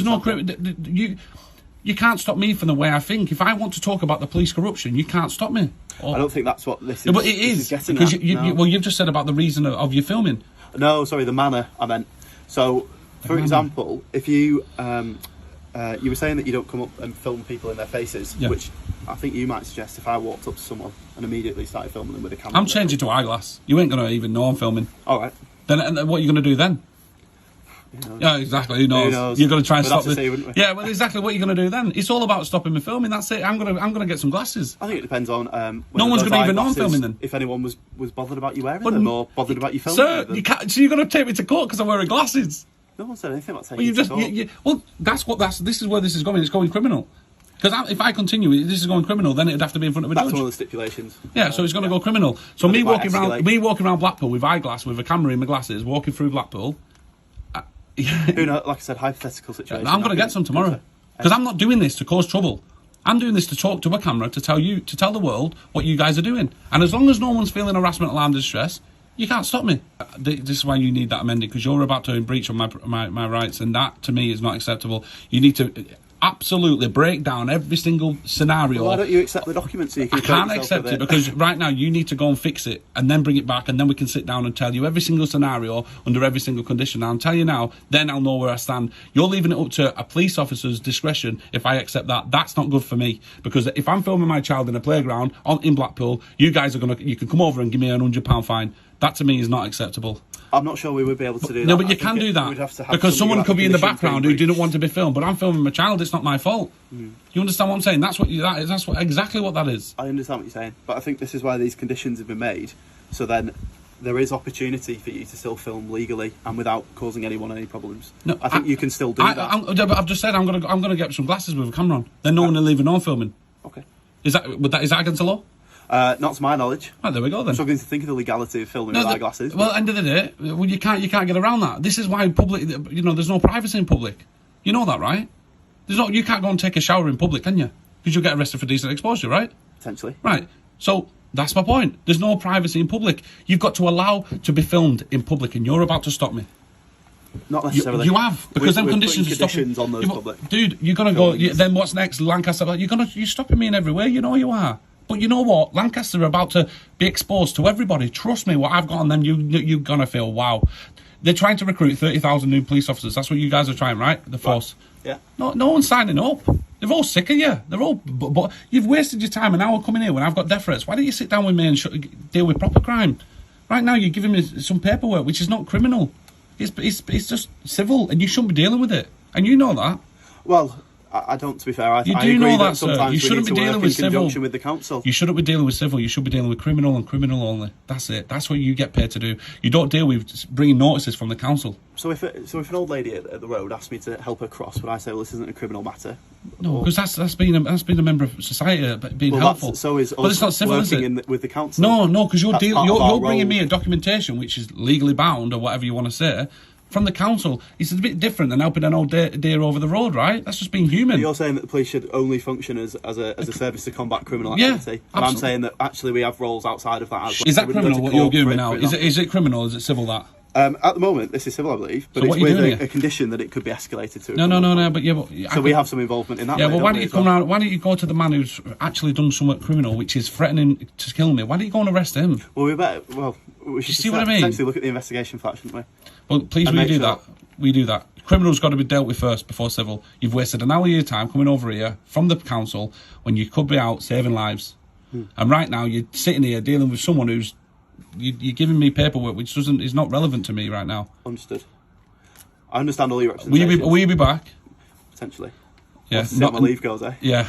Speaker 1: You can't stop me from the way I think. If I want to talk about the police corruption, you can't stop me.
Speaker 2: I don't think that's what this is.
Speaker 1: But it is because you've just said about the reason of your filming.
Speaker 2: No, sorry, the manner I meant. So, for example, if you you were saying that you don't come up and film people in their faces, which I think you might suggest if I walked up to someone and immediately started filming them with a camera.
Speaker 1: I'm changing to eyeglass. You ain't gonna even know I'm filming.
Speaker 2: All right.
Speaker 1: Then what are you going to do then? Yeah, exactly. Who knows? You're going to try and stop this. Yeah, well, exactly what you're going to do then. It's all about stopping me filming. That's it. I'm going to get some glasses.
Speaker 2: I think it depends on.
Speaker 1: No one's going to even know I'm filming then.
Speaker 2: If anyone was bothered about you wearing them or bothered about you filming
Speaker 1: sir, them. You can't. So you're going to take me to court because I'm wearing glasses?
Speaker 2: No one said anything about taking you to court.
Speaker 1: Well, this is where this is going. It's going criminal. Because if I continue, this is going criminal. Then it'd have to be in front of a judge.
Speaker 2: That's one of the stipulations.
Speaker 1: Yeah, so it's going to go criminal. So me walking around Blackpool with eyeglass, with a camera in my glasses, walking through Blackpool.
Speaker 2: Who knows? Like I said, hypothetical situation.
Speaker 1: I'm going to get some tomorrow because I'm not doing this to cause trouble. I'm doing this to talk to a camera to tell the world what you guys are doing. And as long as no one's feeling harassment, alarm, distress, you can't stop me. This is why you need that amended because you're about to breach on my rights, and that to me is not acceptable. You need to. absolutely break down every single scenario.
Speaker 2: Well, why don't you accept the document so you can...
Speaker 1: I can't accept it because right now you need to go and fix it and then bring it back, and then we can sit down and tell you every single scenario under every single condition. I'll tell you now, then I'll know where I stand. You're leaving it up to a police officer's discretion if I accept that. That's not good for me, because if I'm filming my child in a playground in Blackpool, you guys are you can come over and give me an £100 fine. That to me is not acceptable.
Speaker 2: I'm not sure we would be able to do that.
Speaker 1: No, but you can do that because someone could be in the background who didn't want to be filmed. But I'm filming my child; it's not my fault. You understand what I'm saying? That's what exactly what that is.
Speaker 2: I understand what you're saying, but I think this is why these conditions have been made. So then there is opportunity for you to still film legally and without causing anyone any problems. No, I think you can still do that.
Speaker 1: I've just said I'm gonna get some glasses with a camera on. Then no one will leave it on filming.
Speaker 2: Okay.
Speaker 1: Is that against the law?
Speaker 2: Not to my knowledge.
Speaker 1: Right, there we go then.
Speaker 2: I'm struggling to think of the legality of filming with eyeglasses.
Speaker 1: Well, end of the day, you can't get around that. This is why public, there's no privacy in public. You know that, right? You can't go and take a shower in public, can you? Because you'll get arrested for decent exposure, right?
Speaker 2: Potentially.
Speaker 1: Right. So that's my point. There's no privacy in public. You've got to allow to be filmed in public, and you're about to stop me.
Speaker 2: Not necessarily.
Speaker 1: You have, because them conditions are
Speaker 2: conditions on those public.
Speaker 1: Dude, you're gonna go. Then what's next? Lancaster. You're stopping me in every way. You know you are. But you know what? Lancaster are about to be exposed to everybody. Trust me, what I've got on them, you're going to feel, wow. They're trying to recruit 30,000 new police officers. That's what you guys are trying, right? The force.
Speaker 2: Right.
Speaker 1: Yeah. No one's signing up. They're all sick of you. They're all... But you've wasted your time an hour coming here when I've got death threats. Why don't you sit down with me and deal with proper crime? Right now, you're giving me some paperwork, which is not criminal. It's just civil, and you shouldn't be dealing with it. And you know that.
Speaker 2: Well... I don't, to be fair. I
Speaker 1: agree
Speaker 2: know
Speaker 1: that
Speaker 2: sometimes
Speaker 1: you shouldn't be dealing with civil.
Speaker 2: With the council.
Speaker 1: You shouldn't be dealing with civil. You should be dealing with criminal and criminal only. That's it. That's what you get paid to do. You don't deal with bringing notices from the council.
Speaker 2: So if an old lady at the road asked me to help her cross, would I say, well, this isn't a criminal matter?
Speaker 1: No, because that's being a member of society, being helpful.
Speaker 2: So is
Speaker 1: but it's not civil, is it?
Speaker 2: With the council.
Speaker 1: No, because you're bringing me a documentation which is legally bound or whatever you want to say. From the council, it's a bit different than helping an old deer over the road, right? That's just being human.
Speaker 2: But you're saying that the police should only function as a service to combat criminal activity, and I'm saying that actually we have roles outside of that as well.
Speaker 1: Is that criminal? What you're giving me now? Is it criminal? Is it civil? That
Speaker 2: at the moment, this is civil, I believe, but it's with a condition that it could be escalated to.
Speaker 1: No. But
Speaker 2: we have some involvement in that.
Speaker 1: Yeah, but why don't you come around? Why don't you go to the man who's actually done something criminal, which is threatening to kill me? Why don't you go and arrest him?
Speaker 2: Well, we should
Speaker 1: see what I mean?
Speaker 2: Potentially look at the investigation for that, shouldn't we?
Speaker 1: Well, please, we do that. We do that. Criminals got to be dealt with first before civil. You've wasted an hour of your time coming over here from the council when you could be out saving lives. And right now you're sitting here dealing with someone who's you're giving me paperwork which is not relevant to me right now.
Speaker 2: Understood. I understand all your representations.
Speaker 1: Will you be back?
Speaker 2: Potentially.
Speaker 1: Yeah.
Speaker 2: See how my leave goes, eh?
Speaker 1: Yeah.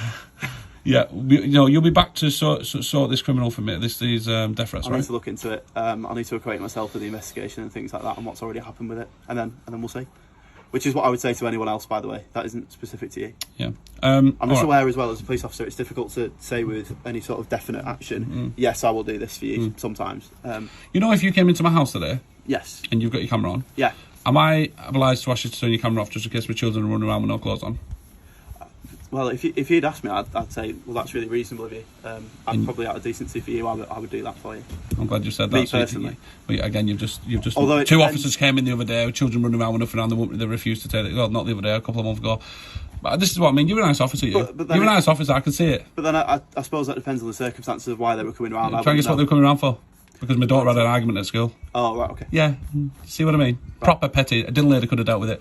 Speaker 1: Yeah, you'll be back to sort this criminal for me. These death threats, right?
Speaker 2: I need to look into it. I need to acquaint myself with the investigation and things like that, and what's already happened with it, and then we'll see. Which is what I would say to anyone else, by the way. That isn't specific to you.
Speaker 1: Yeah.
Speaker 2: I'm just aware as well as a police officer, it's difficult to say with any sort of definite action. Yes, I will do this for you. Sometimes.
Speaker 1: If you came into my house today.
Speaker 2: Yes.
Speaker 1: And you've got your camera on.
Speaker 2: Yeah.
Speaker 1: Am I obliged to ask you to turn your camera off just in case my children are running around with no clothes on?
Speaker 2: Well, if you'd asked me, I'd say, well, that's really reasonable of you. I'd probably, out of decency for you, I would do that for you.
Speaker 1: I'm glad you said that.
Speaker 2: Me personally.
Speaker 1: But again, you've just.
Speaker 2: Although
Speaker 1: two officers came in the other day, children running around with nothing on. They refused to take it. Well, not the other day, a couple of months ago. But this is what I mean. You're a nice officer, you. You're a nice officer. I can see it.
Speaker 2: But then I suppose that depends on the circumstances of why they were coming around.
Speaker 1: Try and guess what they were coming around for. Because my daughter had an argument at school.
Speaker 2: Oh, right, okay.
Speaker 1: Yeah, see what I mean? Right. Proper petty. A dinner lady could have dealt with it.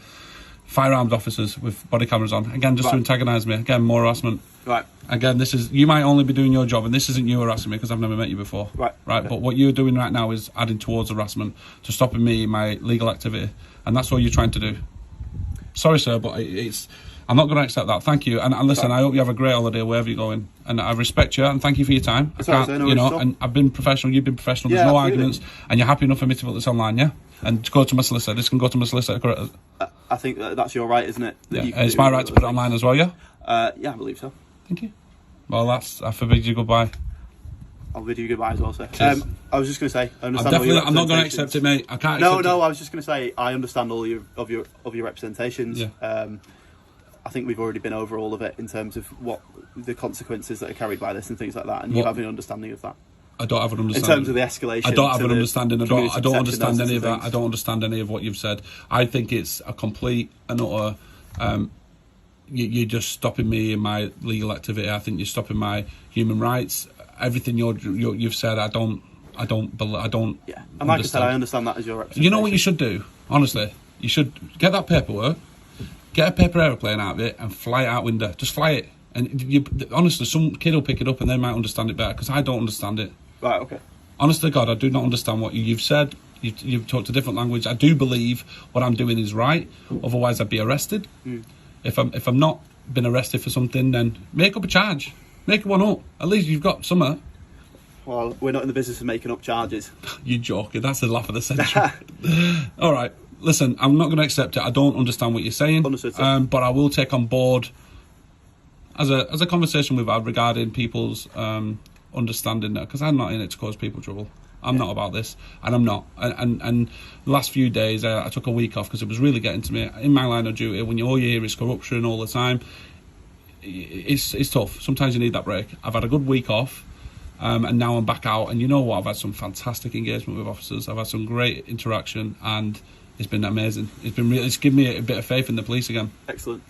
Speaker 1: Firearms officers with body cameras on. Again, just to antagonise me. Again, more harassment.
Speaker 2: Right.
Speaker 1: Again, you might only be doing your job, and this isn't you harassing me because I've never met you before.
Speaker 2: Right.
Speaker 1: Right. Okay. But what you're doing right now is adding towards harassment to stopping me in my legal activity, and that's what you're trying to do. Sorry, sir, but I'm not going to accept that. Thank you, and listen. I hope you have a great holiday wherever you're going, and I respect you and thank you for your time. And I've been professional. You've been professional. There's no arguments, and you're happy enough for me to put this online, yeah? And to go to my solicitor. This can go to my solicitor.
Speaker 2: I think that's your right, isn't it?
Speaker 1: It's my right to put it online as well, yeah?
Speaker 2: Yeah, I believe so.
Speaker 1: Thank you. Well, I forbid you goodbye.
Speaker 2: I'll bid you goodbye as well, sir. I was just going to say,
Speaker 1: I'm not going to accept it, mate. I can't.
Speaker 2: No. I was just going to say, I understand all of your representations.
Speaker 1: Yeah.
Speaker 2: I think we've already been over all of it in terms of what the consequences that are carried by this and things like that, and you have an understanding of that.
Speaker 1: I don't have an understanding.
Speaker 2: In terms of the escalation.
Speaker 1: I don't have an understanding. I don't understand any of that. I don't understand any of what you've said. I think it's a complete and utter you're just stopping me in my legal activity. I think you're stopping my human rights. Everything you've said, I don't. Yeah,
Speaker 2: and like I said, I understand that as your representation.
Speaker 1: You know what you should do? Honestly, you should get that paperwork, get a paper aeroplane out of it, and fly it out window. Just fly it, and honestly, some kid will pick it up and they might understand it better because I don't understand it.
Speaker 2: Right. Okay.
Speaker 1: Honestly, God, I do not understand what you've said. You've talked a different language. I do believe what I'm doing is right. Otherwise, I'd be arrested. If I'm not been arrested for something, then make up a charge. Make one up. At least you've got something.
Speaker 2: Well, we're not in the business of making up charges.
Speaker 1: You're joking. That's the laugh of the century. All right. Listen, I'm not going to accept it. I don't understand what you're saying.
Speaker 2: Understood,
Speaker 1: but I will take on board as a conversation we've had regarding people's understanding that, because I'm not in it to cause people trouble. I'm not about this, and I'm not. And the last few days, I took a week off because it was really getting to me. In my line of duty, when all you hear is corruption all the time, it's tough. Sometimes you need that break. I've had a good week off. And now I'm back out, and you know what? I've had some fantastic engagement with officers. I've had some great interaction, and it's been amazing. It's given me a bit of faith in the police again.
Speaker 2: Excellent.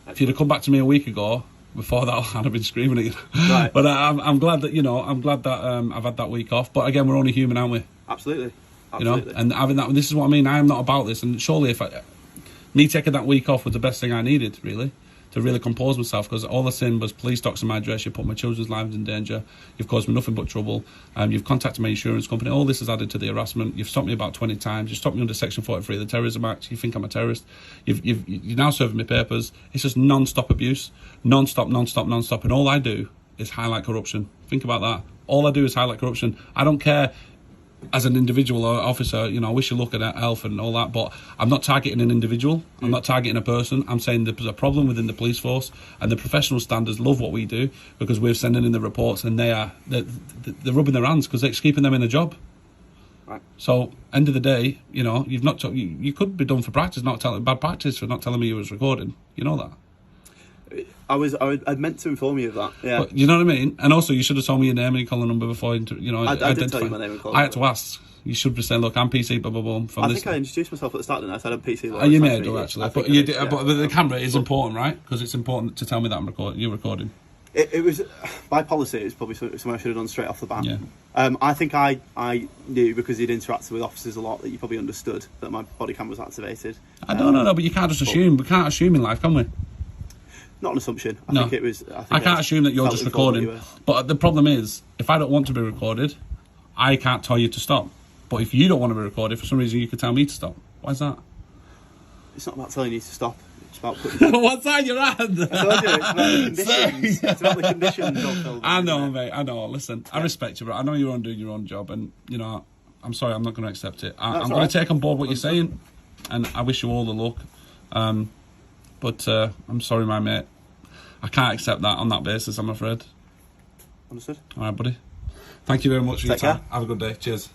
Speaker 1: If you'd have come back to me a week ago, before that, I'd have been screaming at you.
Speaker 2: Right.
Speaker 1: But I'm glad that I've had that week off. But again, we're only human, aren't we?
Speaker 2: Absolutely.
Speaker 1: You know, and having that. This is what I mean. I am not about this, and surely me taking that week off was the best thing I needed, really. To really compose myself, because all I seen was police docs in my address. You put my children's lives in danger. You've caused me nothing but trouble. You've contacted my insurance company. All this has added to the harassment. You've stopped me about 20 times. You stopped me under Section 43 of the Terrorism Act. You think I'm a terrorist. You're now serving me papers. It's just non-stop abuse, non-stop. And all I do is highlight corruption. Think about that. All I do is highlight corruption. I don't care. As an individual or officer, you know, I wish you luck at health and all that, but I'm not targeting an individual. I'm not targeting a person. I'm saying there's a problem within the police force, and the professional standards love what we do because we're sending in the reports, and they're rubbing their hands because it's keeping them in a job.
Speaker 2: Right.
Speaker 1: So, end of the day, you know, you could be done for practice, bad practice for not telling me you was recording. You know that.
Speaker 2: I meant to inform you of that. Yeah.
Speaker 1: But, you know what I mean? And also, you should have told me your name and your collar number before. You know,
Speaker 2: I did tell you my name and collar.
Speaker 1: I had to ask. You should be saying, "Look, I'm PC." Blah blah blah.
Speaker 2: I think I introduced myself at the start, didn't I? I said I'm PC.
Speaker 1: You may do actually, but you did. But the camera is important, right? Because it's important to tell me that you're recording.
Speaker 2: It was by policy. It was probably something I should have done straight off the bat.
Speaker 1: Yeah.
Speaker 2: I think I knew, because he'd interacted with officers a lot, that you probably understood that my body cam was activated.
Speaker 1: I don't know, but you can't just assume. We can't assume in life, can we?
Speaker 2: Not an assumption. I think it was.
Speaker 1: I can't assume that you're just recording. But the problem is, if I don't want to be recorded, I can't tell you to stop. But if you don't want to be recorded, for some reason, you can tell me to stop. Why is that?
Speaker 2: It's not about telling you to stop. It's about putting...
Speaker 1: What's that your hand?
Speaker 2: I told you, it's about the conditions. It's about the conditions of filming.
Speaker 1: I know, mate. I know. Listen, I respect you, but I know you're doing your own job, and you know, I'm sorry, I'm not going to accept it. I'm going to take on board what you're saying, and I wish you all the luck. But I'm sorry, my mate. I can't accept that on that basis, I'm afraid.
Speaker 2: Understood.
Speaker 1: All right, buddy. Thank you very much for your time. Have a good day. Cheers.